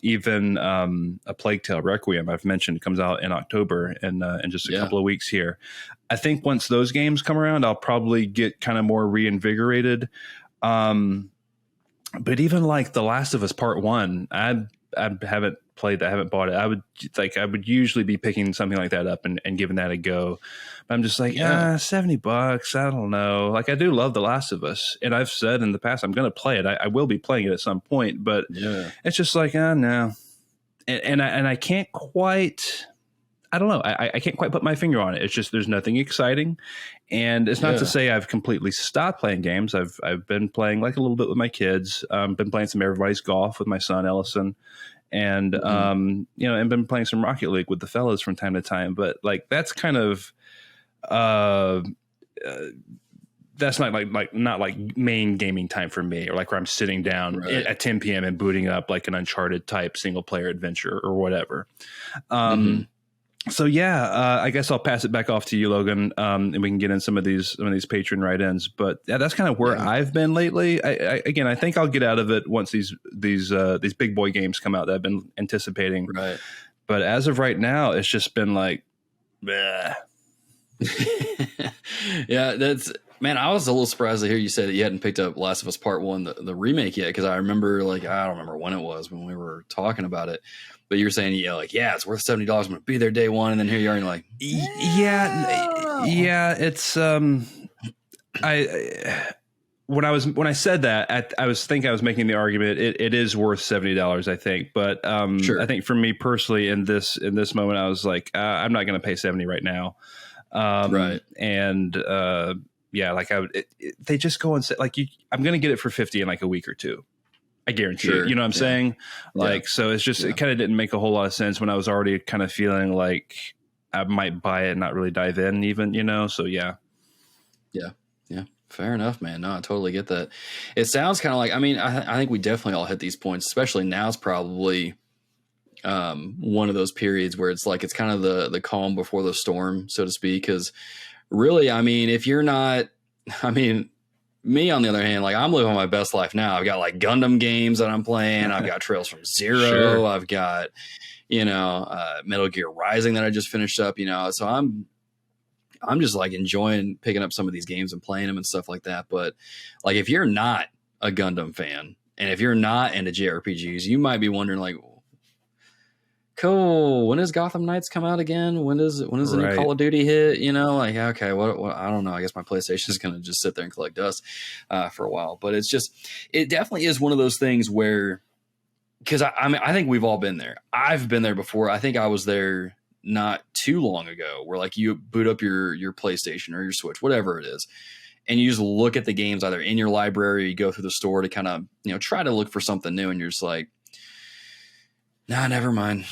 even A Plague Tale Requiem, I've mentioned, comes out in October in just a couple of weeks here. I think once those games come around, I'll probably get kind of more reinvigorated. But even like The Last of Us Part 1, I haven't played that, I haven't bought it. I would usually be picking something like that up and giving that a go. But I'm just like, $70. I don't know. Like, I do love The Last of Us, and I've said in the past I'm going to play it. I will be playing it at some point, but it's just like, no. And I can't quite. I don't know. I can't quite put my finger on it. It's just there's nothing exciting, and it's not to say I've completely stopped playing games. I've been playing like a little bit with my kids. Been playing some Everybody's Golf with my son Ellison, and you know, and been playing some Rocket League with the fellas from time to time. But like that's kind of that's not like main gaming time for me, or like where I'm sitting down at 10 p.m. and booting up like an Uncharted type single player adventure or whatever. So I guess I'll pass it back off to you, Logan, and we can get in some of these patron write-ins. But that's kind of where I've been lately. I think I'll get out of it once these big boy games come out that I've been anticipating. Right. But as of right now, it's just been like, bleh. Man, I was a little surprised to hear you say that you hadn't picked up Last of Us Part 1, the remake yet, because I remember, like, I don't remember when it was when we were talking about it, but you were saying, it's worth $70. I'm going to be there day one, and then here you are, and you're like, it's when I said that, I was making the argument it is worth $70, I think, but I think for me personally in this moment, I was like, I'm not going to pay $70 right now, right, and they just go and say like I'm going to get it for $50 in like a week or two. I guarantee it. You know what I'm saying? Like, so it's just, it kind of didn't make a whole lot of sense when I was already kind of feeling like I might buy it and not really dive in even, you know? So yeah. Fair enough, man. No, I totally get that. It sounds kind of like, I mean, I think we definitely all hit these points, especially now is probably one of those periods where it's like, it's kind of the calm before the storm, so to speak. Cause really, I mean, me, on the other hand, like I'm living my best life now. I've got like Gundam games that I'm playing. I've got Trails from Zero. I've got, Metal Gear Rising that I just finished up, so I'm just like enjoying picking up some of these games and playing them and stuff like that. But like, if you're not a Gundam fan and if you're not into JRPGs, you might be wondering like, cool, when does Gotham Knights come out again? When does the new Call of Duty hit? Like, okay, what I don't know. I guess my PlayStation is going to just sit there and collect dust for a while. But it definitely is one of those things where, because I think we've all been there. I've been there before. I think I was there not too long ago, where like you boot up your PlayStation or your Switch, whatever it is, and you just look at the games either in your library or you go through the store to kind of try to look for something new, and you're just like, nah, never mind.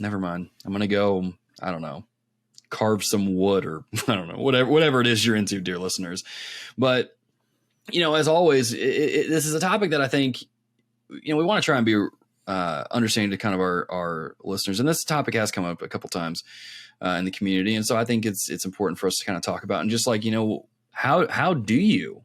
I'm going to go, I don't know, carve some wood or I don't know, whatever it is you're into, dear listeners. But as always, this is a topic that I think, we want to try and be understanding to kind of our listeners. And this topic has come up a couple times in the community. And so I think it's important for us to kind of talk about, and just like, how do you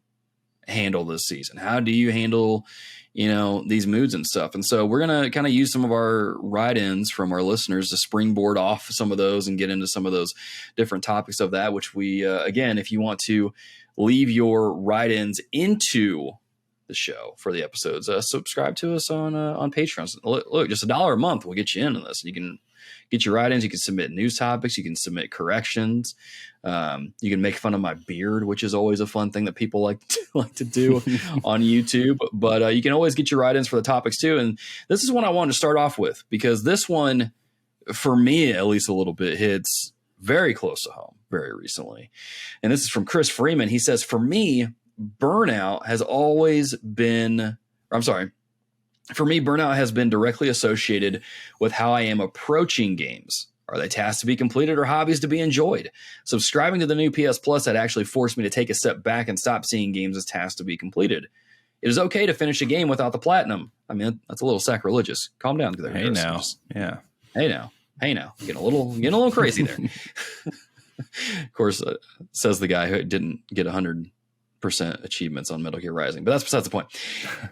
handle this season? How do you handle, these moods and stuff? And so we're going to kind of use some of our write-ins from our listeners to springboard off some of those and get into some of those different topics of that, which we, again, if you want to leave your write-ins into the show for the episodes, subscribe to us on Patreon. Look, just $1 a month will get you into this. You can get your write-ins. You can submit news topics. You can submit corrections. You can make fun of my beard, which is always a fun thing that people like to do on YouTube. But you can always get your write-ins for the topics too. And this is one I wanted to start off with, because this one, for me at least a little bit, hits very close to home very recently. And this is from Chris Freeman. He says, for me, burnout has been directly associated with how I am approaching games. Are they tasks to be completed or hobbies to be enjoyed? Subscribing to the new PS Plus had actually forced me to take a step back and stop seeing games as tasks to be completed. It is okay to finish a game without the platinum. I mean, that's a little sacrilegious. Calm down there. Hey now. Yeah. Hey now. Getting a little crazy there. Of course, says the guy who didn't get 100% achievements on Metal Gear Rising, but that's besides the point.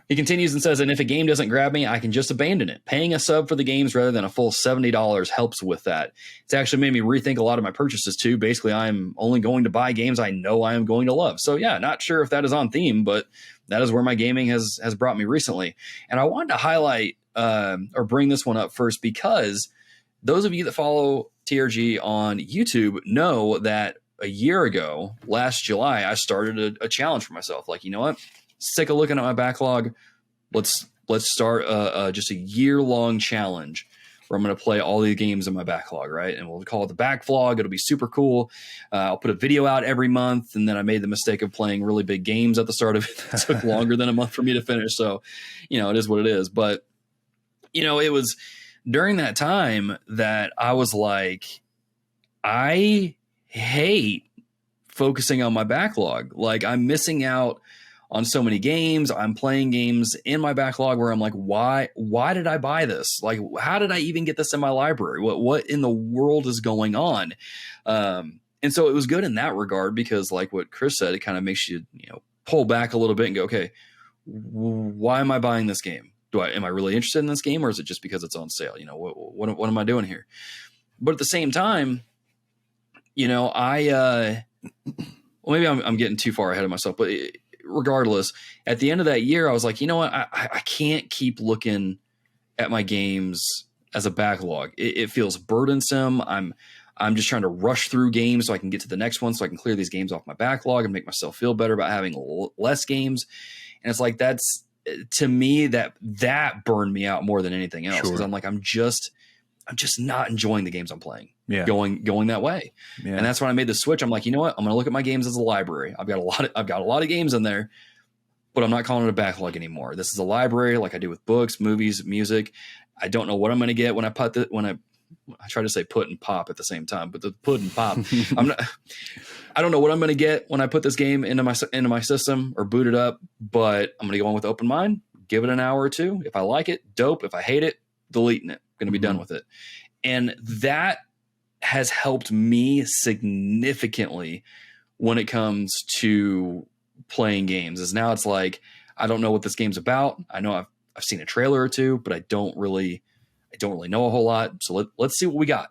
He continues and says, and if a game doesn't grab me, I can just abandon it. Paying a sub for the games rather than a full $70 helps with that. It's actually made me rethink a lot of my purchases too. Basically, I'm only going to buy games I know I am going to love. So yeah, not sure if that is on theme, but that is where my gaming has brought me recently. And I wanted to highlight or bring this one up first, because those of you that follow TRG on YouTube know that a year ago, last July, I started a challenge for myself. Like, you know what? Sick of looking at my backlog. Let's start just a year-long challenge where I'm going to play all the games in my backlog, right? And we'll call it the Backvlog. It'll be super cool. I'll put a video out every month, and then I made the mistake of playing really big games at the start of it. It took longer than a month for me to finish. So, it is what it is. But, it was during that time that I was like, I hate focusing on my backlog. Like, I'm missing out on so many games. I'm playing games in my backlog where I'm like, why did I buy this? Like, how did I even get this in my library? What in the world is going on? And so it was good in that regard, because like what Chris said, it kind of makes you, pull back a little bit and go, okay, why am I buying this game? Am I really interested in this game, or is it just because it's on sale? What am I doing here? But at the same time, well, maybe I'm getting too far ahead of myself, but regardless, at the end of that year, I was like, you know what? I can't keep looking at my games as a backlog. It feels burdensome. I'm just trying to rush through games so I can get to the next one, so I can clear these games off my backlog and make myself feel better about having less games. And it's like, that's, to me, that burned me out more than anything else. Because I'm like, I'm just not enjoying the games I'm playing. Yeah. Going that way. Yeah. And that's when I made the switch. I'm like, you know what? I'm going to look at my games as a library. I've got a lot of games in there, but I'm not calling it a backlog anymore. This is a library, like I do with books, movies, music. I don't know what I'm going to get when I I try to say put and pop at the same time, but the put and pop, I don't know what I'm going to get when I put this game into my system or boot it up, but I'm going to go on with open mind, give it an hour or two. If I like it, dope. If I hate it, deleting it. Going to be done with it. And that has helped me significantly when it comes to playing games. Is now it's like, I don't know what this game's about. I know I've seen a trailer or two, but I don't really know a whole lot. So let's see what we got.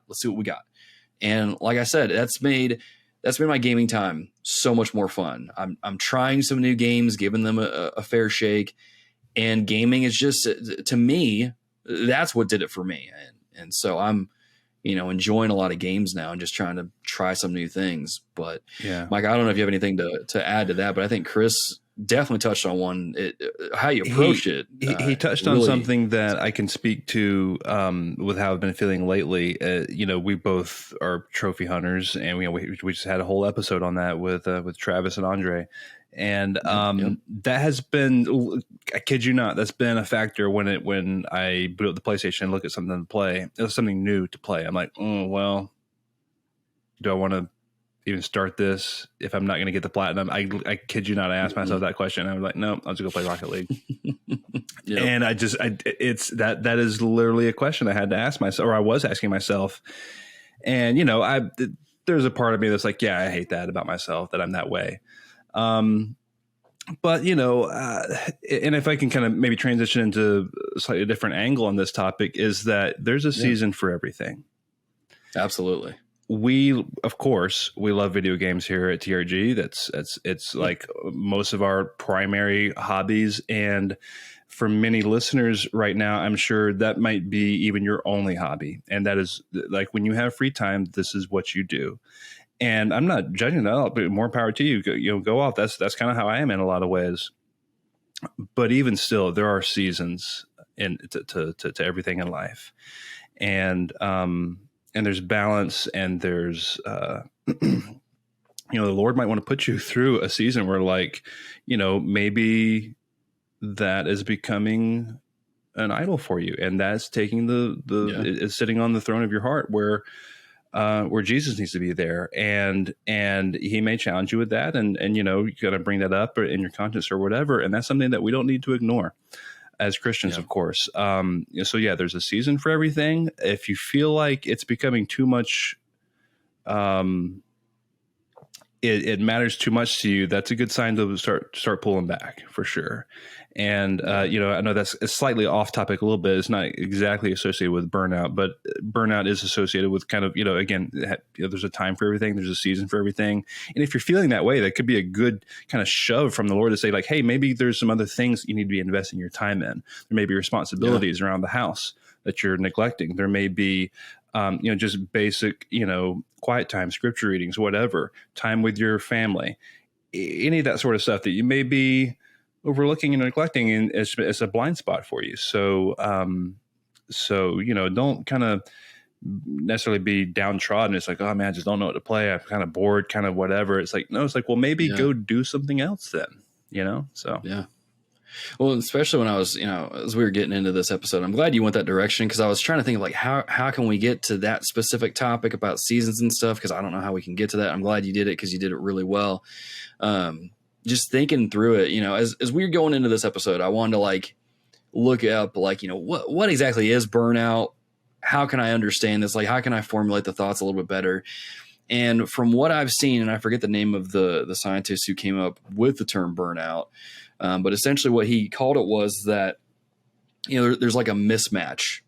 And like I said, that's made my gaming time so much more fun. I'm trying some new games, giving them a fair shake, and gaming is just, to me, that's what did it for me. And so I'm, enjoying a lot of games now and just trying to try some new things. But yeah, Mike, I don't know if you have anything to add to that, but I think Chris definitely touched on one, how you approach it. He touched on something that I can speak to with how I've been feeling lately. We both are trophy hunters, and we just had a whole episode on that with Travis and Andre. And that has been, I kid you not, that's been a factor when I boot up the PlayStation and look at something to play. It was something new to play. I'm like, oh, well, do I want to even start this if I'm not going to get the platinum? I kid you not. I asked myself that question. I was like, no, I'll just go play Rocket League. Yep. And it's that is literally a question I had to ask myself, or I was asking myself. And, there's a part of me that's like, yeah, I hate that about myself, that I'm that way. But, and if I can kind of maybe transition into a slightly different angle on this topic, is that there's a season for everything. Absolutely. Of course, we love video games here at TRG. It's like most of our primary hobbies. And for many listeners right now, I'm sure that might be even your only hobby. And that is like, when you have free time, this is what you do. And I'm not judging that, but more power to you. Go off. That's kind of how I am in a lot of ways. But even still, there are seasons to everything in life, and there's balance, and there's the Lord might want to put you through a season where, like, maybe that is becoming an idol for you, and that's taking is sitting on the throne of your heart where Jesus needs to be there, and he may challenge you with that, and you got to bring that up in your conscience or whatever, and that's something that we don't need to ignore as Christians, of course. So there's a season for everything. If you feel like it's becoming too much, it matters too much to you, that's a good sign to start pulling back, for sure. And, I know that's slightly off topic a little bit. It's not exactly associated with burnout, but burnout is associated with kind of, again, there's a time for everything. There's a season for everything. And if you're feeling that way, that could be a good kind of shove from the Lord to say, like, hey, maybe there's some other things you need to be investing your time in. There may be responsibilities around the house that you're neglecting. There may be, just basic, quiet time, scripture readings, whatever, time with your family, any of that sort of stuff that you may be overlooking and neglecting, and it's a blind spot for you. So, don't kind of necessarily be downtrodden. It's like, oh man, I just don't know what to play. I'm kind of bored, kind of whatever. It's like, no, it's like, well, maybe go do something else then, so. Yeah. Well, especially when I was, as we were getting into this episode, I'm glad you went that direction, because I was trying to think of like, how can we get to that specific topic about seasons and stuff? Because I don't know how we can get to that. I'm glad you did it, because you did it really well. Just thinking through it, as we were going into this episode, I wanted to like look up like, what exactly is burnout? How can I understand this? Like, how can I formulate the thoughts a little bit better? And from what I've seen, and I forget the name of the scientist who came up with the term burnout, but essentially what he called it was that, there's like a mismatch.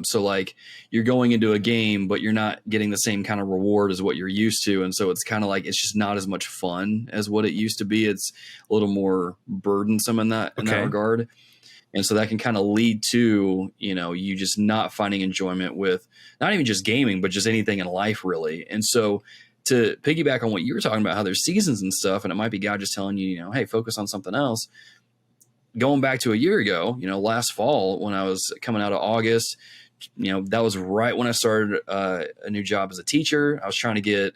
So like you're going into a game, but you're not getting the same kind of reward as what you're used to. And so it's kind of like, it's just not as much fun as what it used to be. It's a little more burdensome in that regard. And so that can kind of lead to, you just not finding enjoyment with not even just gaming, but just anything in life, really. And so to piggyback on what you were talking about, how there's seasons and stuff, and it might be God just telling you, hey, focus on something else. Going back to a year ago, last fall when I was coming out of August, that was right when I started a new job as a teacher. I was trying to get,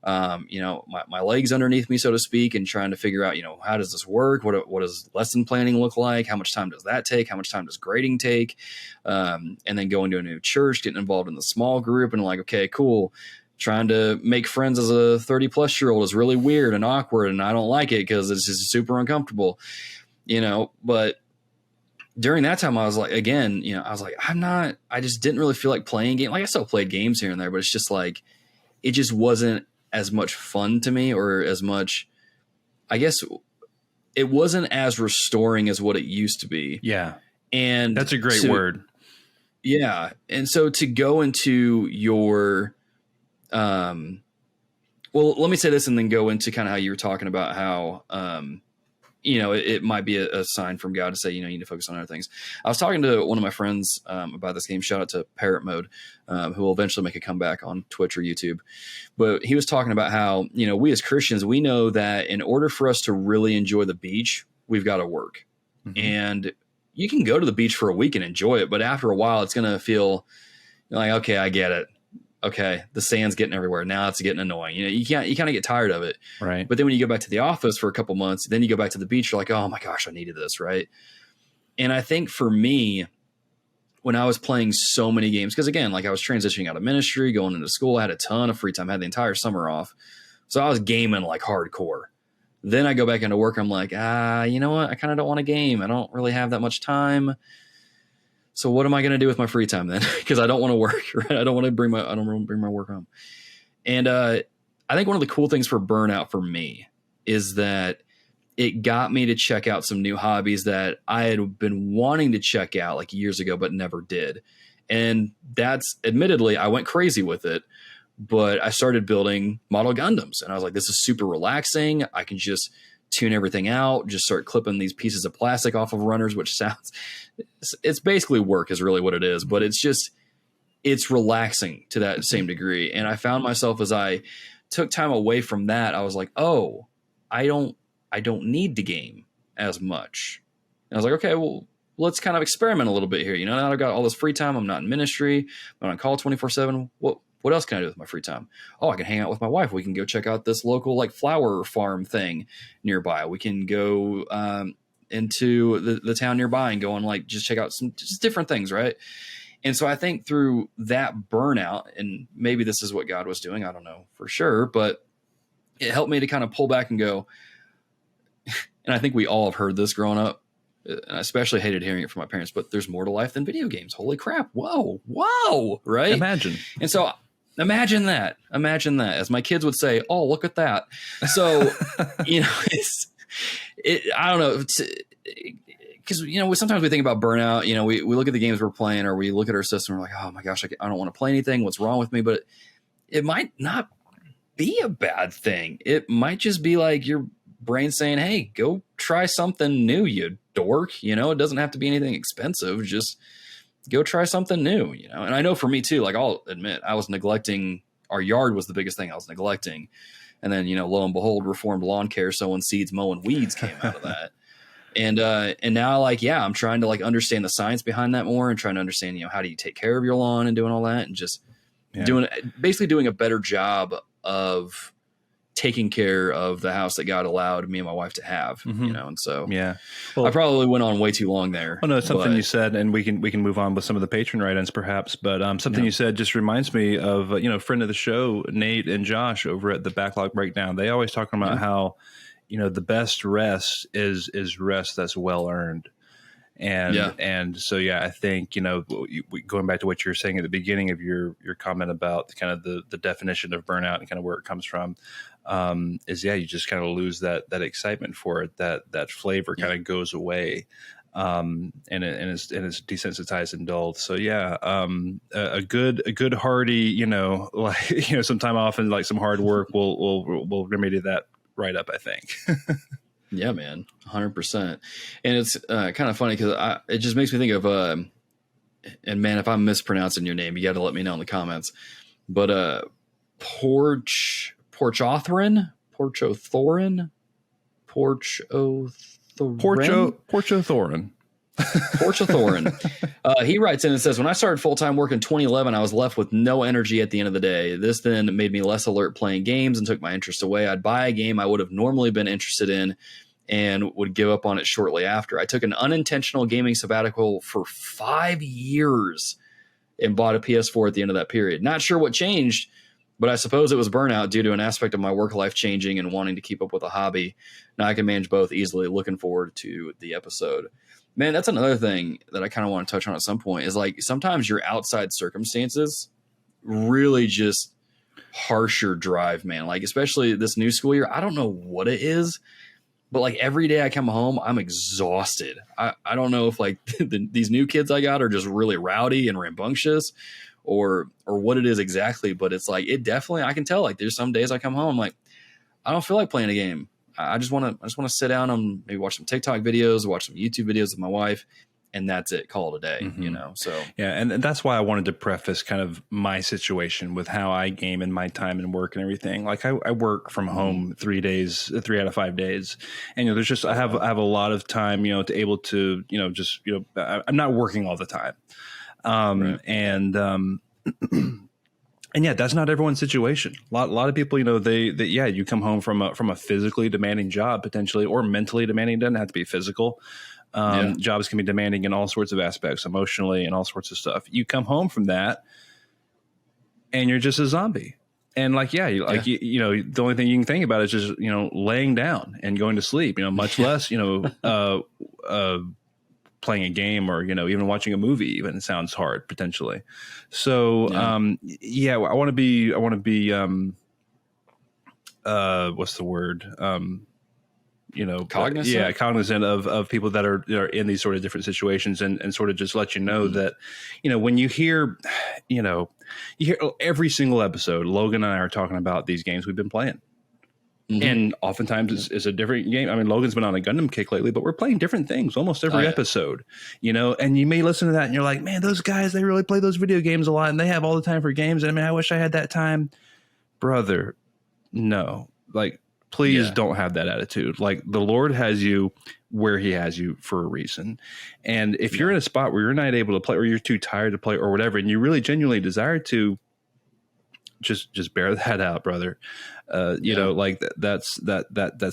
my legs underneath me, so to speak, and trying to figure out, how does this work? What does lesson planning look like? How much time does that take? How much time does grading take? And then going to a new church, getting involved in the small group, and like, okay, cool. Trying to make friends as a 30-plus-year-old is really weird and awkward, and I don't like it because it's just super uncomfortable. But during that time, I was like, again, I just didn't really feel like playing games. Like I still played games here and there, but it's just like, it just wasn't as much fun to me, or as much, I guess it wasn't as restoring as what it used to be. Yeah. And that's a great word. Yeah. And so to go into your, well, let me say this and then go into kind of how you were talking about how, it might be a sign from God to say, you need to focus on other things. I was talking to one of my friends about this game. Shout out to Parrot Mode, who will eventually make a comeback on Twitch or YouTube. But he was talking about how, we as Christians, we know that in order for us to really enjoy the beach, we've got to work. Mm-hmm. And you can go to the beach for a week and enjoy it, but after a while, it's going to feel like, okay, I get it. Okay, the sand's getting everywhere. Now it's getting annoying. You kind of get tired of it. Right. But then when you go back to the office for a couple months, then you go back to the beach, you're like, oh my gosh, I needed this. Right. And I think for me, when I was playing so many games, because again, like I was transitioning out of ministry, going into school, I had a ton of free time, I had the entire summer off. So I was gaming like hardcore. Then I go back into work. I'm like, you know what? I kind of don't want to game. I don't really have that much time. So what am I going to do with my free time then? Because I don't want to work, right? I don't want to bring my work home. And I think one of the cool things for Burnout for me is that it got me to check out some new hobbies that I had been wanting to check out like years ago, but never did. And that's admittedly, I went crazy with it, but I started building model Gundams and I was like, this is super relaxing. I can just tune everything out, just start clipping these pieces of plastic off of runners, which sounds, it's basically work is really what it is, but it's relaxing to that same degree. And I found myself as I took time away from that, I was like, oh, I don't need to game as much. And I was like, okay, well, let's kind of experiment a little bit here. You know, now I've got all this free time. I'm not in ministry. I'm on call 24/7. What else can I do with my free time? Oh, I can hang out with my wife. We can go check out this local like flower farm thing nearby. We can go into the town nearby and go and like just check out some just different things, right? And so I think through that burnout, and maybe this is what God was doing, I don't know for sure, but it helped me to kind of pull back and go, and I think we all have heard this growing up, and I especially hated hearing it from my parents, but there's more to life than video games. Holy crap. Whoa, right? Imagine. And so imagine that, as my kids would say, oh, look at that. So, you know, I don't know. Because, you know, sometimes we think about burnout, you know, we look at the games we're playing or we look at our system and we're like, oh my gosh, I don't want to play anything. What's wrong with me? But it might not be a bad thing. It might just be like your brain saying, hey, go try something new, you dork. You know, it doesn't have to be anything expensive. Just go try something new, you know? And I know for me too, like I'll admit I was neglecting, our yard was the biggest thing I was neglecting. And then, you know, lo and behold, reformed lawn care, sowing seeds, mowing weeds came out of that. And now like, yeah, I'm trying to like understand the science behind that more and trying to understand, you know, how do you take care of your lawn and doing all that and just basically doing a better job of taking care of the house that God allowed me and my wife to have, you know? And so, I probably went on way too long there. Oh no, it's something you said, and we can move on with some of the patron write-ins perhaps, but something you said just reminds me of, you know, friend of the show, Nate and Josh over at the Backlog Breakdown. They always talk about how, you know, the best rest is rest that's well earned. And so, I think, you know, going back to what you were saying at the beginning of your comment about kind of the definition of burnout and kind of where it comes from, you just kind of lose that excitement for it, that flavor kind of goes away. And it's desensitized and dulled. So a good hearty, you know, like, you know, some time off and like some hard work will remedy that right up, I think. Yeah, man, 100%. And it's kind of funny because it just makes me think of, and man, if I'm mispronouncing your name, you got to let me know in the comments. But Porchothorin. He writes in and says, when I started full-time work in 2011, I was left with no energy at the end of the day. This then made me less alert playing games and took my interest away. I'd buy a game I would have normally been interested in and would give up on it shortly after. I took an unintentional gaming sabbatical for 5 years and bought a PS4 at the end of that period. Not sure what changed, but I suppose it was burnout due to an aspect of my work life changing and wanting to keep up with a hobby. Now I can manage both easily. Looking forward to the episode. Man, that's another thing that I kind of want to touch on at some point is like sometimes your outside circumstances really just harsh your drive, man. Like especially this new school year, I don't know what it is, but like every day I come home, I'm exhausted. I don't know if like these new kids I got are just really rowdy and rambunctious or what it is exactly, but it's like it definitely, I can tell like there's some days I come home like I don't feel like playing a game. I just want to sit down and maybe watch some TikTok videos, watch some YouTube videos with my wife, and that's it. Call it a day, you know? So, and that's why I wanted to preface kind of my situation with how I game in my time and work and everything. Like I work from home 3 out of 5 days. And, you know, there's just, I have a lot of time, you know, to able to, you know, just, you know, I'm not working all the time. And yeah, that's not everyone's situation. A lot of people, you know, you come home from a physically demanding job potentially, or mentally demanding. It doesn't have to be physical. Jobs can be demanding in all sorts of aspects, emotionally and all sorts of stuff. You come home from that and you're just a zombie. And like, yeah, you know, the only thing you can think about is just, you know, laying down and going to sleep, you know, much less, you know, playing a game or, you know, even watching a movie even sounds hard potentially. So, I want to be, what's the word? You know, cognizant of people that are in these sort of different situations and sort of just let you know that, you know, when you hear every single episode, Logan and I are talking about these games we've been playing. And oftentimes it's a different game. I mean, Logan's been on a Gundam kick lately, but we're playing different things almost every episode, you know, and you may listen to that and you're like, man, those guys, they really play those video games a lot and they have all the time for games. And I mean, I wish I had that time. Brother, no, like, please don't have that attitude. Like, the Lord has you where he has you for a reason. And if you're in a spot where you're not able to play or you're too tired to play or whatever, and you really genuinely desire to, just bear that out, brother. You know, like that's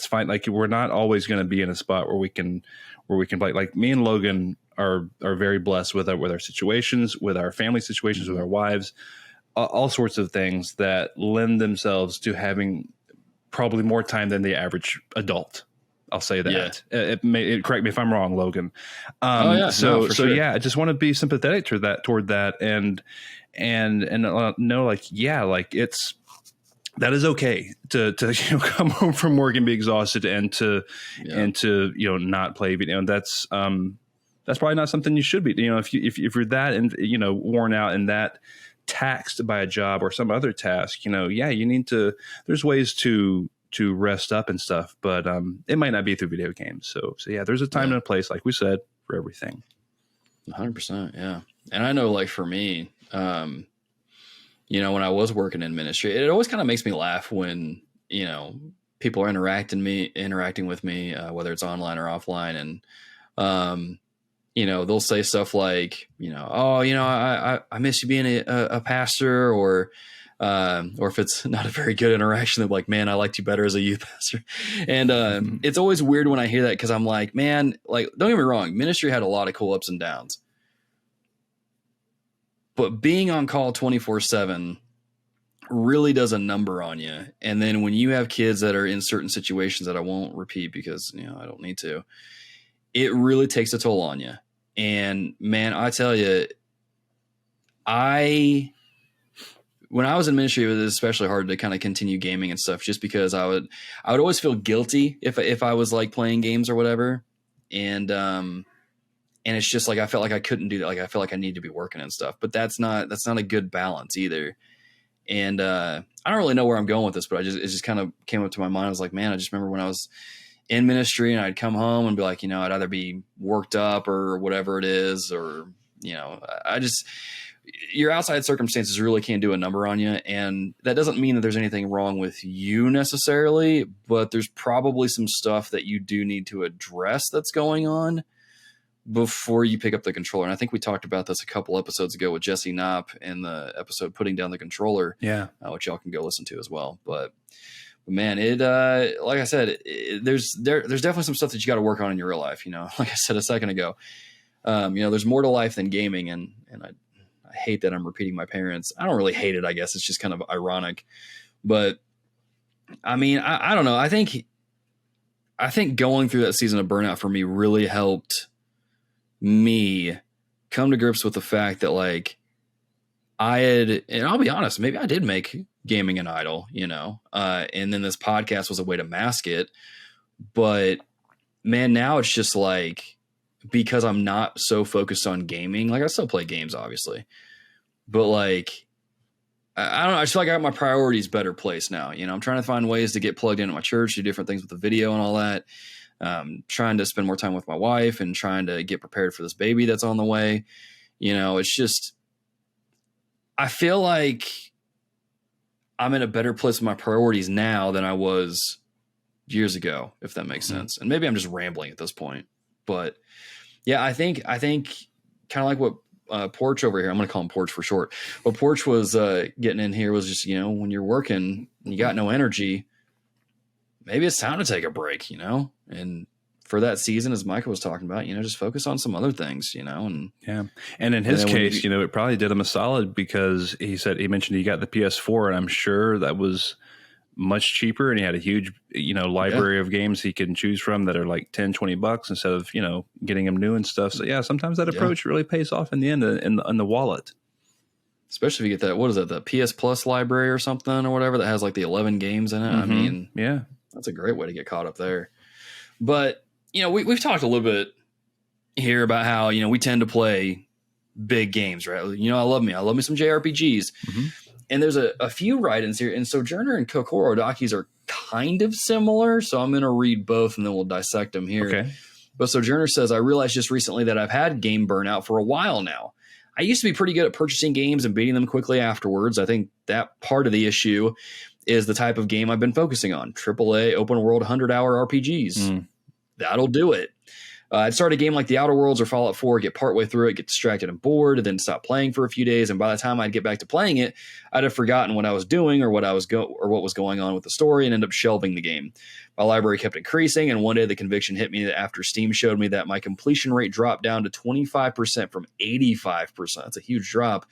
fine. Like, we're not always going to be in a spot where we can play. Like, me and Logan are very blessed with our situations, with our family situations, with our wives, all sorts of things that lend themselves to having probably more time than the average adult. I'll say that. Correct me if I'm wrong, Logan. I just want to be sympathetic toward that, and know, like, like, that is okay to you know, come home from work and be exhausted and to you know, not play video. And that's probably not something you should be, you know, if you're that, and, you know, worn out and that taxed by a job or some other task, you know, you need to, there's ways to rest up and stuff, but it might not be through video games. So there's a time and a place, like we said, for everything. 100%. Yeah. And I know, like, for me, you know, when I was working in ministry, it always kind of makes me laugh when, you know, people are interacting with me, whether it's online or offline. And, you know, they'll say stuff like, you know, oh, you know, I miss you being a pastor, or if it's not a very good interaction, they're like, man, I liked you better as a youth pastor. And it's always weird when I hear that, because I'm like, man, like, don't get me wrong, ministry had a lot of cool ups and downs. But being on call 24/7 really does a number on you. And then when you have kids that are in certain situations that I won't repeat because, you know, I don't need to, it really takes a toll on you. And man, I tell you, when I was in ministry, it was especially hard to kind of continue gaming and stuff, just because I would always feel guilty if I was like playing games or whatever. And it's just like, I felt like I couldn't do that. Like, I feel like I need to be working and stuff, but that's not a good balance either. And I don't really know where I'm going with this, but it just kind of came up to my mind. I was like, man, I just remember when I was in ministry and I'd come home and be like, you know, I'd either be worked up or whatever it is, or, you know, your outside circumstances really can do a number on you. And that doesn't mean that there's anything wrong with you necessarily, but there's probably some stuff that you do need to address that's going on before you pick up the controller. And I think we talked about this a couple episodes ago with Jesse Knopp in the episode Putting Down the Controller, which y'all can go listen to as well. But man, it like I said, there's definitely some stuff that you got to work on in your real life. You know, like I said a second ago, you know, there's more to life than gaming. And I hate that I'm repeating my parents. I don't really hate it, I guess. It's just kind of ironic. But I mean, I don't know. I think going through that season of Burnout for me really helped me come to grips with the fact that, like, and I'll be honest, maybe I did make gaming an idol, you know, and then this podcast was a way to mask it. But man, now it's just like, because I'm not so focused on gaming, like, I still play games, obviously, but like, I don't know, I just feel like I got my priorities better placed now. You know, I'm trying to find ways to get plugged into my church, do different things with the video and all that. Trying to spend more time with my wife and trying to get prepared for this baby that's on the way. You know, it's just, I feel like I'm in a better place with my priorities now than I was years ago, if that makes sense. And maybe I'm just rambling at this point, but yeah, I think kind of like what Porch over here, I'm going to call him Porch for short. What Porch was getting in here was just, you know, when you're working and you got no energy, maybe it's time to take a break, you know, and for that season, as Michael was talking about, just focus on some other things, and yeah. And in his case, it probably did him a solid because he mentioned he got the PS4, and I'm sure that was much cheaper, and he had a huge, library of games he can choose from that are like $10-20 instead of, getting them new and stuff. So yeah, sometimes that approach really pays off in the end in the wallet. Especially if you get that, what is it, the PS Plus library or something or whatever that has like the 11 games in it. I mean, that's a great way to get caught up there. But, we've talked a little bit here about how, we tend to play big games, right? I love me some JRPGs. Mm-hmm. And there's a few write-ins here. And Sojourner and Kokoro Daki's are kind of similar. So I'm going to read both and then we'll dissect them here. Okay. But Sojourner says, I realized just recently that I've had game burnout for a while now. I used to be pretty good at purchasing games and beating them quickly afterwards. I think that part of the issue is the type of game I've been focusing on. AAA open world 100-hour RPGs. That'll do it. I'd start a game like The Outer Worlds or Fallout 4, get partway through it, get distracted and bored, and then stop playing for a few days. And by the time I'd get back to playing it, I'd have forgotten what I was doing or what was going on with the story and end up shelving the game. My library kept increasing, and one day the conviction hit me that after Steam showed me that my completion rate dropped down to 25% from 85%. That's a huge drop.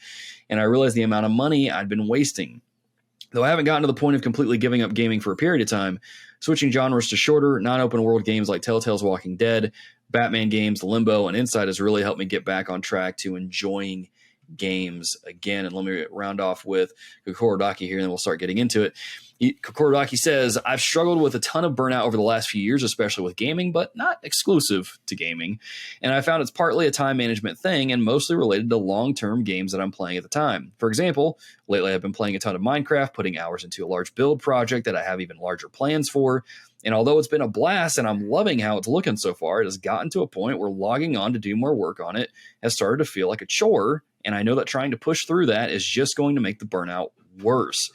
And I realized the amount of money I'd been wasting. Though I haven't gotten to the point of completely giving up gaming for a period of time, switching genres to shorter, non-open world games like Telltale's Walking Dead, Batman games, Limbo, and Inside has really helped me get back on track to enjoying games again. And let me round off with Kokoro Daki here, and then we'll start getting into it. Kokoro Daki says, I've struggled with a ton of burnout over the last few years, especially with gaming, but not exclusive to gaming. And I found it's partly a time management thing and mostly related to long-term games that I'm playing at the time. For example, lately I've been playing a ton of Minecraft, putting hours into a large build project that I have even larger plans for. And although it's been a blast and I'm loving how it's looking so far, it has gotten to a point where logging on to do more work on it has started to feel like a chore. And I know that trying to push through that is just going to make the burnout worse.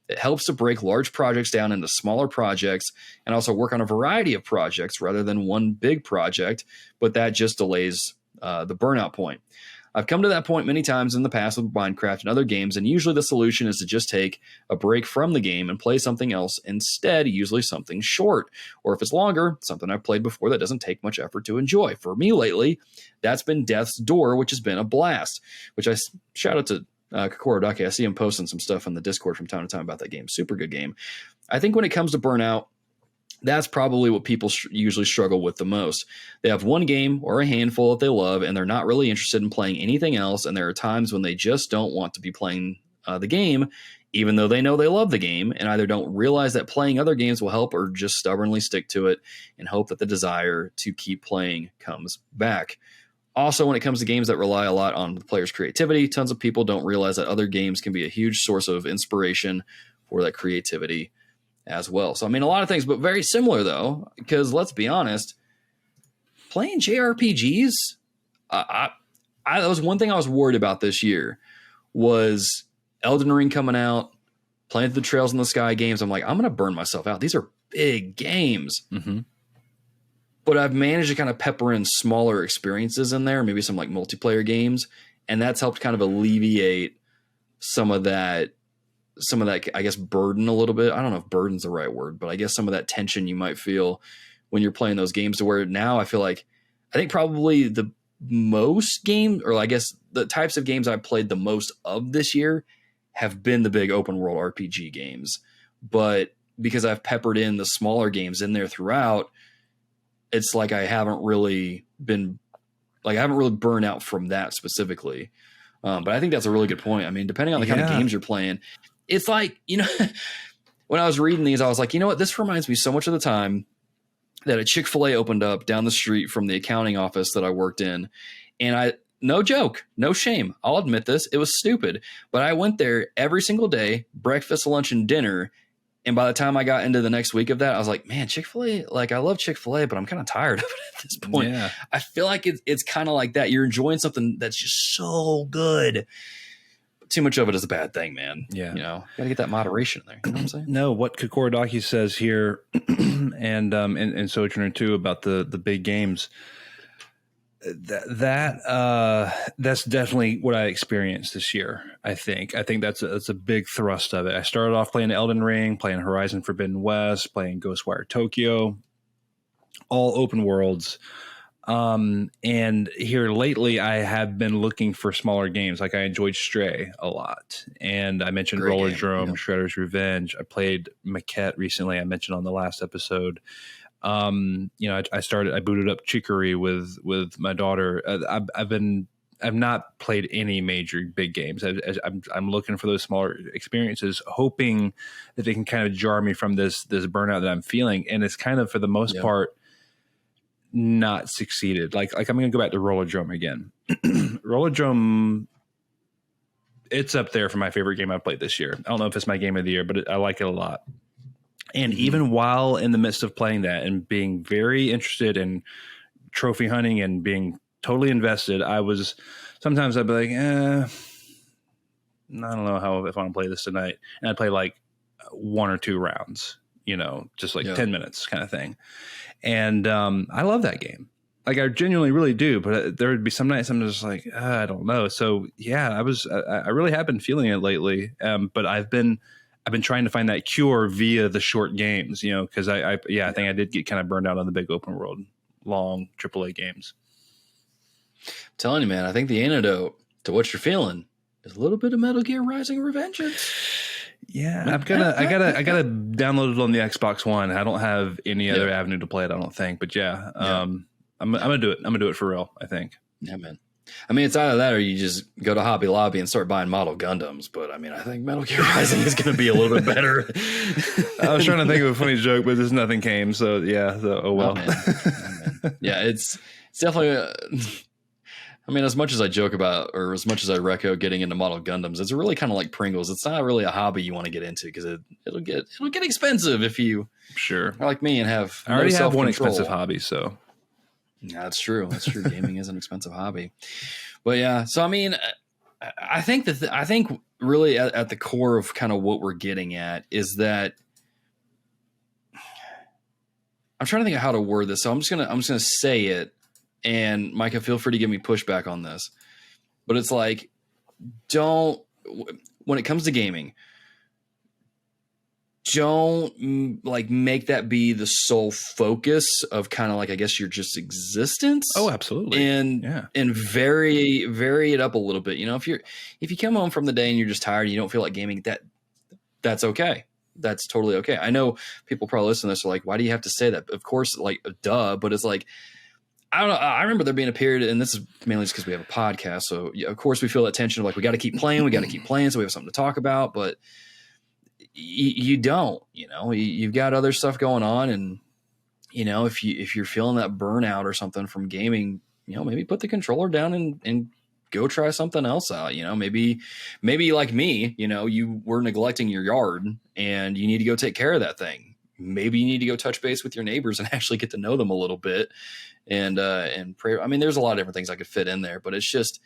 It helps to break large projects down into smaller projects and also work on a variety of projects rather than one big project, but that just delays the burnout point. I've come to that point many times in the past with Minecraft and other games, and usually the solution is to just take a break from the game and play something else instead, usually something short. Or if it's longer, something I've played before that doesn't take much effort to enjoy. For me lately, that's been Death's Door, which has been a blast, which I shout out to Kokoro Dake. I see him posting some stuff in the Discord from time to time about that game. Super good game. I think when it comes to burnout, that's probably what people usually struggle with the most. They have one game or a handful that they love, and they're not really interested in playing anything else. And there are times when they just don't want to be playing the game, even though they know they love the game, and either don't realize that playing other games will help or just stubbornly stick to it and hope that the desire to keep playing comes back. Also, when it comes to games that rely a lot on the player's creativity, tons of people don't realize that other games can be a huge source of inspiration for that creativity as well. So, I mean, a lot of things, but very similar, though, because let's be honest, playing JRPGs, that was one thing I was worried about this year, was Elden Ring coming out, playing the Trails in the Sky games. I'm like, I'm going to burn myself out. These are big games. Mm-hmm. But I've managed to kind of pepper in smaller experiences in there, maybe some like multiplayer games, and that's helped kind of alleviate some of that, I guess, burden a little bit. I don't know if burden's the right word, but I guess some of that tension you might feel when you're playing those games, to where now I think probably the most game, or I guess the types of games I've played the most of this year have been the big open world RPG games. But because I've peppered in the smaller games in there throughout, it's like I haven't really burned out from that specifically. But I think that's a really good point. I mean, depending on the kind of games you're playing, it's like, when I was reading these, I was like, you know what? This reminds me so much of the time that a Chick-fil-A opened up down the street from the accounting office that I worked in. And no joke, no shame, I'll admit this, it was stupid. But I went there every single day, breakfast, lunch, and dinner. And by the time I got into the next week of that, I was like, man, Chick-fil-A, like, I love Chick-fil-A, but I'm kind of tired of it at this point. Yeah. I feel like it's kind of like that. You're enjoying something that's just so good. Too much of it is a bad thing, man. Yeah. Gotta get that moderation in there. You know what I'm saying? No, what Kokoro Daki says here, and Sojourner too, about the big games, that's definitely what I experienced this year. I think that's a big thrust of it. I started off playing Elden Ring, playing Horizon Forbidden West, playing Ghostwire Tokyo, all open worlds. And here lately, I have been looking for smaller games. Like I enjoyed Stray a lot, and I mentioned Roller Drome, Shredder's Revenge. I played Maquette recently. I mentioned on the last episode. I booted up Chicory with my daughter. I've not played any major big games. I'm looking for those smaller experiences, hoping that they can kind of jar me from this burnout that I'm feeling. And it's kind of, for the most part, not succeeded. Like I'm going to go back to Roller Drome again. Roller Drome, it's up there for my favorite game I've played this year. I don't know if it's my game of the year, but I like it a lot. And even while in the midst of playing that and being very interested in trophy hunting and being totally invested, sometimes I'd be like, I don't know if I want to play this tonight. And I'd play like 1 or 2 rounds, just like 10 minutes kind of thing. And I love that game. Like I genuinely really do, but there would be some nights I'm just like, I don't know. So yeah, I really have been feeling it lately. But I've been trying to find that cure via the short games, because I think I did get kind of burned out on the big open world, long AAA games. I'm telling you, man, I think the antidote to what you're feeling is a little bit of Metal Gear Rising: Revengeance. Yeah, I gotta download it on the Xbox One. I don't have any other avenue to play it, I don't think. But I'm gonna do it. I'm gonna do it for real, I think. Yeah, man. I mean, it's either that or you just go to Hobby Lobby and start buying model Gundams. But I mean, I think Metal Gear Rising is going to be a little bit better. I was trying to think of a funny joke, but just nothing came. So yeah. Oh well. Man. Yeah, it's definitely. I mean, as much as I joke about, or as much as I Reco getting into model Gundams, it's really kind of like Pringles. It's not really a hobby you want to get into because it'll get expensive if you are like me and have. I already have one expensive hobby, so. Yeah, that's true. That's true. Gaming is an expensive hobby, but yeah. So I mean, I think I think really at the core of kind of what we're getting at is that I'm trying to think of how to word this. So I'm just gonna say it, and Micah, feel free to give me pushback on this. But it's like, when it comes to gaming, don't like make that be the sole focus of kind of like, I guess, your just existence. Oh, absolutely. And vary it up a little bit. If you come home from the day and you're just tired and you don't feel like gaming, that's okay. That's totally okay. I know people probably listen to this are like, why do you have to say that? Of course, like, duh, but it's like, I don't know. I remember there being a period, and this is mainly just because we have a podcast. So of course we feel that tension of like, we got to keep playing. So we have something to talk about, but you don't, you've got other stuff going on. And, if you're feeling that burnout or something from gaming, maybe put the controller down and go try something else out. Maybe like me, you were neglecting your yard and you need to go take care of that thing. Maybe you need to go touch base with your neighbors and actually get to know them a little bit and pray. I mean, there's a lot of different things I could fit in there, but it's just,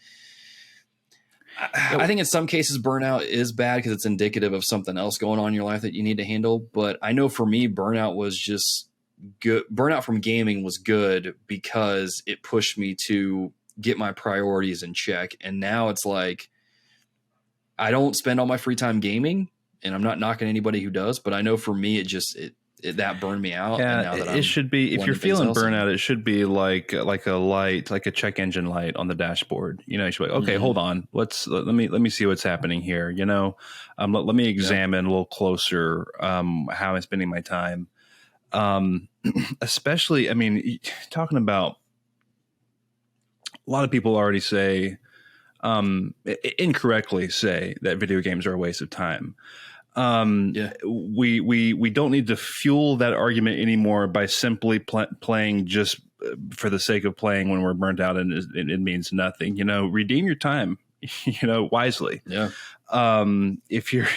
I think in some cases burnout is bad because it's indicative of something else going on in your life that you need to handle. But I know for me, burnout was just good. Burnout from gaming was good because it pushed me to get my priorities in check. And now it's like, I don't spend all my free time gaming, and I'm not knocking anybody who does, but I know for me, that burned me out. Yeah, and now that it should be, if you're feeling burnout, it should be like a light, like a check engine light on the dashboard. You should be like, okay, hold on. Let me see what's happening here. Let me examine a little closer how I'm spending my time. Especially, I mean, talking about, a lot of people already say, incorrectly say that video games are a waste of time. We don't need to fuel that argument anymore by simply playing just for the sake of playing when we're burnt out and it means nothing. Redeem your time, wisely. Yeah. If you're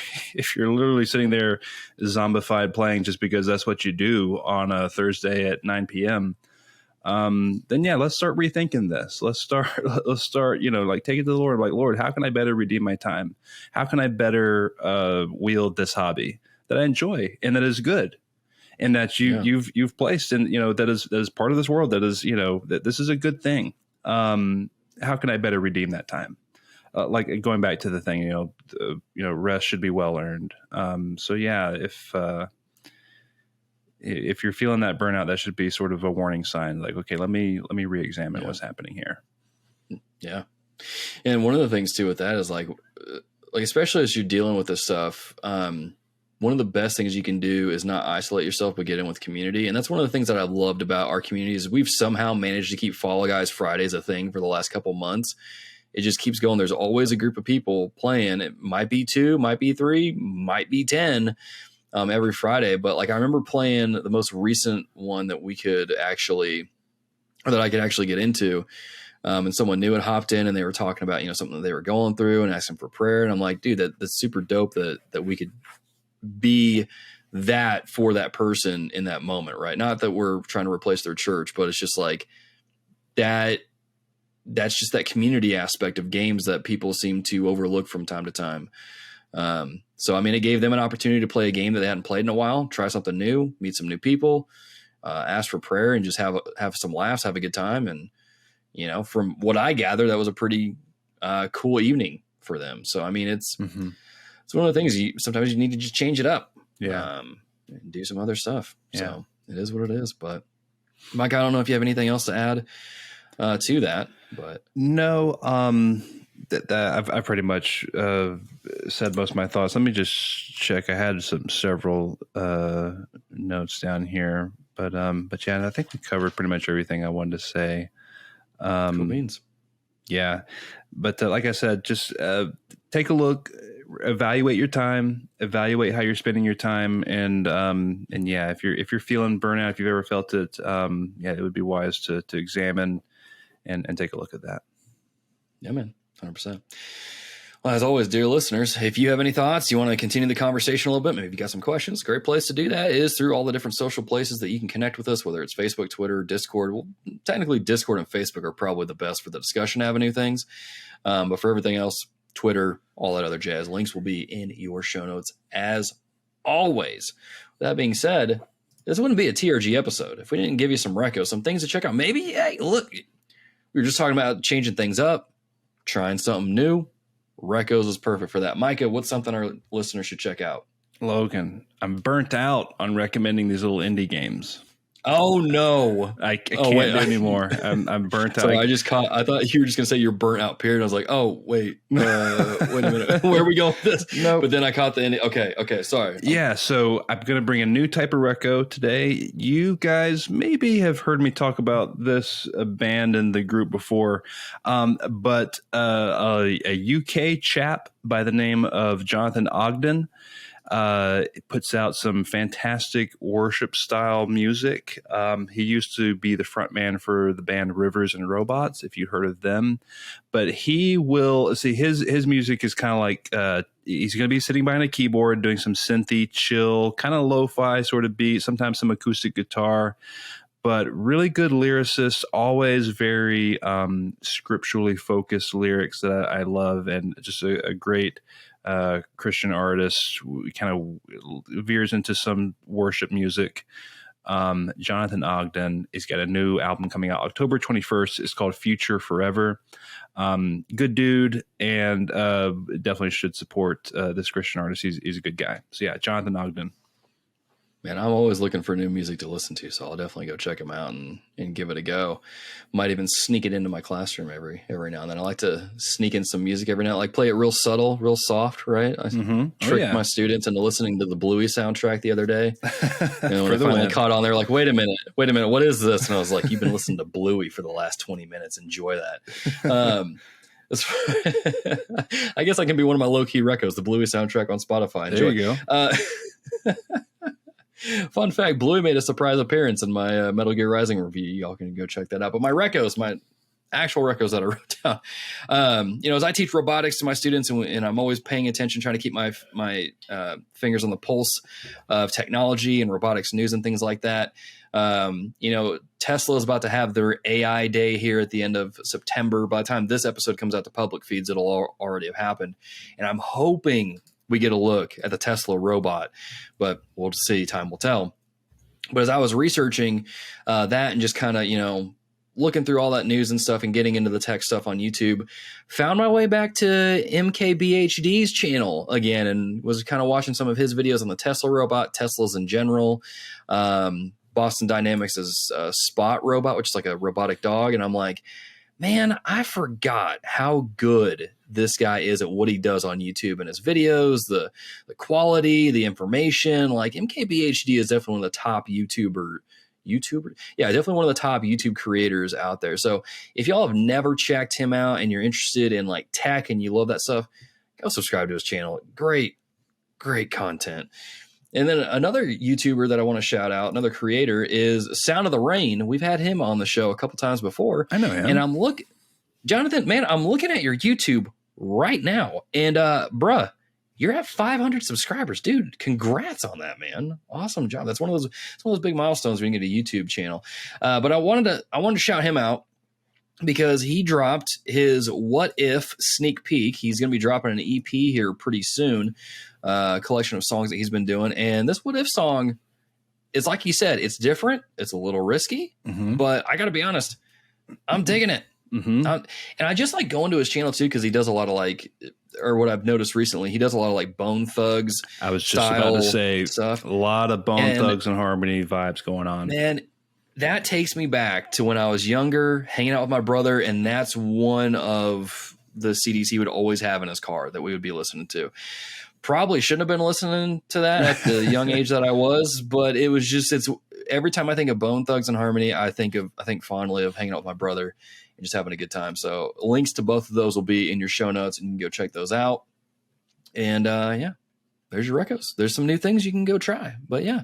literally sitting there zombified playing just because that's what you do on a Thursday at 9 p.m., then yeah, let's start rethinking this. Let's start, like, take it to the Lord. Like, Lord, how can I better redeem my time? How can I better wield this hobby that I enjoy and that is good, and that you've placed in, that is part of this world, that is, that this is a good thing. How can I better redeem that time? Like going back to the thing, rest should be well earned. So yeah, if you're feeling that burnout, that should be sort of a warning sign. Like, okay, let me re-examine what's happening here. Yeah. And one of the things too with that is like especially as you're dealing with this stuff, one of the best things you can do is not isolate yourself, but get in with community. And that's one of the things that I've loved about our community is we've somehow managed to keep Fall Guys Fridays a thing for the last couple months. It just keeps going. There's always a group of people playing. It might be 2, might be 3, might be 10 every Friday. But like I remember playing the most recent one that we could actually, or that I could actually get into. And someone new had hopped in and they were talking about, something that they were going through and asking for prayer. And I'm like, dude, that's super dope that we could be that for that person in that moment, right? Not that we're trying to replace their church, but it's just like that's just that community aspect of games that people seem to overlook from time to time. So, I mean, it gave them an opportunity to play a game that they hadn't played in a while, try something new, meet some new people, ask for prayer and just have some laughs, have a good time. And, from what I gather, that was a pretty cool evening for them. So, I mean, it's one of the things sometimes you need to just change it up, and do some other stuff. Yeah. So it is what it is. But Mike, I don't know if you have anything else to add to that, but no, that I've pretty much said most of my thoughts. Let me just check. I had several notes down here, but yeah, I think we covered pretty much everything I wanted to say. Cool beans. Yeah. But like I said, just take a look, evaluate your time, evaluate how you're spending your time. And yeah, if you're feeling burnout, if you've ever felt it, it would be wise to examine and take a look at that. Yeah, man. 100%. Well, as always, dear listeners, if you have any thoughts, you want to continue the conversation a little bit, maybe you got some questions, great place to do that is through all the different social places that you can connect with us, whether it's Facebook, Twitter, Discord. Well, technically Discord and Facebook are probably the best for the discussion avenue things. But for everything else, Twitter, all that other jazz, links will be in your show notes as always. With that being said, this wouldn't be a TRG episode if we didn't give you some Reco, some things to check out. Maybe, hey, look, we were just talking about changing things up, trying something new. Recos is perfect for that. Micah, what's something our listeners should check out? Logan, I'm burnt out on recommending these little indie games. Oh no, I can't do anymore. I'm burnt out. So I thought you were just gonna say you're burnt out. Period. I was like, oh wait, wait a minute, where are we going with this? No, but then I caught the end. Okay, sorry. Yeah, so I'm gonna bring a new type of reco today. You guys maybe have heard me talk about this band in the group before, but a UK chap by the name of Jonathan Ogden. Puts out some fantastic worship style music. He used to be the front man for the band Rivers and Robots, if you heard of them. But he will see his music is kind of like he's going to be sitting behind a keyboard doing some synthy, chill, kind of lo-fi sort of beat, sometimes some acoustic guitar. But really good lyricist, always very scripturally focused lyrics that I love, and just a great Christian artist. Kind of veers into some worship music. Jonathan Ogden, he's got a new album coming out October 21st. It's called Future Forever. Good dude, and definitely should support this Christian artist. He's a good guy. So yeah, Jonathan Ogden. Man, I'm always looking for new music to listen to, so I'll definitely go check him out and give it a go. Might even sneak it into my classroom every now and then. I like to sneak in some music every now and then, like play it real subtle, real soft, right? I tricked my students into listening to the Bluey soundtrack the other day. And when I finally caught on, they're like, wait a minute, what is this? And I was like, you've been listening to Bluey for the last 20 minutes. Enjoy that. I guess I can be one of my low-key recos, the Bluey soundtrack on Spotify. Enjoy. There you go. Fun fact, Bluey made a surprise appearance in my Metal Gear Rising review. Y'all can go check that out. But my recos, my actual recos that I wrote down, as I teach robotics to my students and I'm always paying attention, trying to keep my fingers on the pulse of technology and robotics news and things like that. Tesla is about to have their AI day here at the end of September. By the time this episode comes out to public feeds, it'll already have happened. And I'm hoping we get a look at the Tesla robot, but we'll see. Time will tell. But as I was researching that and just kind of, looking through all that news and stuff and getting into the tech stuff on YouTube, found my way back to MKBHD's channel again and was kind of watching some of his videos on the Tesla robot, Teslas in general. Boston Dynamics is a Spot robot, which is like a robotic dog. And I'm like, man, I forgot how good this guy is at what he does on YouTube and his videos, the quality, the information. Like MKBHD is definitely one of the top YouTuber. Yeah, definitely one of the top YouTube creators out there. So if y'all have never checked him out and you're interested in like tech and you love that stuff, go subscribe to his channel. Great content. And then another YouTuber that I want to shout out, another creator, is Sound of the Rain. We've had him on the show a couple times before. I know him. And Jonathan, man, I'm looking at your YouTube right now. And bruh, you're at 500 subscribers. Dude, congrats on that, man. Awesome job. That's one of those big milestones when you get a YouTube channel. But I wanted to shout him out because he dropped his What If sneak peek. He's going to be dropping an EP here pretty soon. Collection of songs that he's been doing. And this What If song is, like he said, it's different. It's a little risky, but I got to be honest, I'm digging it. And I just like going to his channel too, because he does a lot of or what I've noticed recently, he does a lot of like Bone Thugs. I was just about to say stuff. A lot of Bone Thugs and Harmony vibes going on. Man, that takes me back to when I was younger, hanging out with my brother, and that's one of the CDs he would always have in his car that we would be listening to. Probably shouldn't have been listening to that at the young age that I was, but it was just, it's every time I think of Bone Thugs and Harmony, I think fondly of hanging out with my brother and just having a good time. So links to both of those will be in your show notes and you can go check those out. And yeah, there's your recos. There's some new things you can go try. But yeah,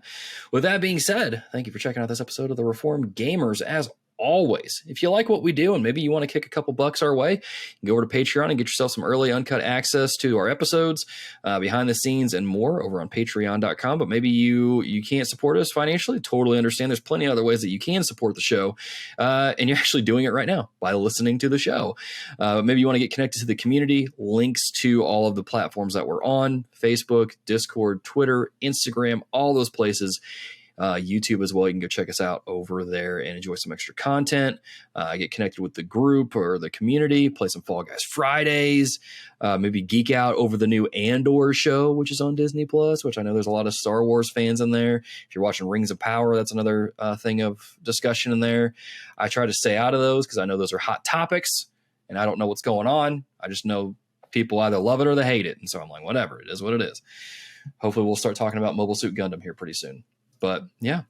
with that being said, thank you for checking out this episode of the Reformed Gamers. As always, if you like what we do and maybe you want to kick a couple bucks our way, you can go over to Patreon and get yourself some early uncut access to our episodes, behind the scenes and more over on patreon.com. But maybe you can't support us financially. Totally understand. There's plenty of other ways that you can support the show. And you're actually doing it right now by listening to the show. Maybe you want to get connected to the community. Links to all of the platforms that we're on: Facebook, Discord, Twitter, Instagram, all those places. YouTube as well. You can go check us out over there and enjoy some extra content. Get connected with the group or the community. Play some Fall Guys Fridays. Maybe geek out over the new Andor show, which is on Disney Plus. Which I know there's a lot of Star Wars fans in there. If you're watching Rings of Power, that's another thing of discussion in there. I try to stay out of those because I know those are hot topics, and I don't know what's going on. I just know people either love it or they hate it, and so I'm like, whatever. It is what it is. Hopefully, we'll start talking about Mobile Suit Gundam here pretty soon. But yeah,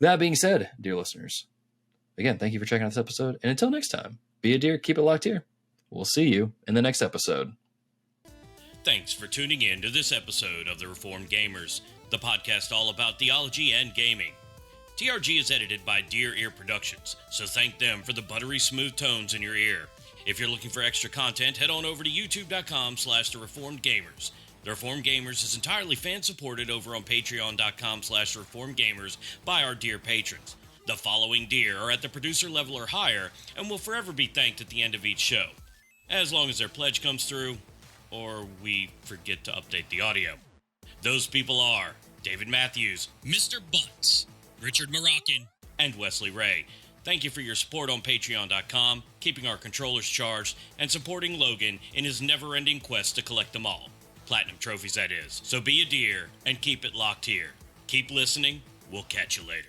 that being said, dear listeners, again, thank you for checking out this episode. And until next time, be a deer, keep it locked here. We'll see you in the next episode. Thanks for tuning in to this episode of The Reformed Gamers, the podcast all about theology and gaming. TRG is edited by Dear Ear Productions, so thank them for the buttery smooth tones in your ear. If you're looking for extra content, head on over to youtube.com/The Reformed Gamers. The Reformed Gamers is entirely fan-supported over on patreon.com/The Reformed Gamers by our dear patrons. The following deer are at the producer level or higher and will forever be thanked at the end of each show, as long as their pledge comes through, or we forget to update the audio. Those people are David Matthews, Mr. Butts, Richard Moroccan, and Wesley Ray. Thank you for your support on patreon.com, keeping our controllers charged, and supporting Logan in his never-ending quest to collect them all. Platinum trophies, that is. So be a deer and keep it locked here. Keep listening. We'll catch you later.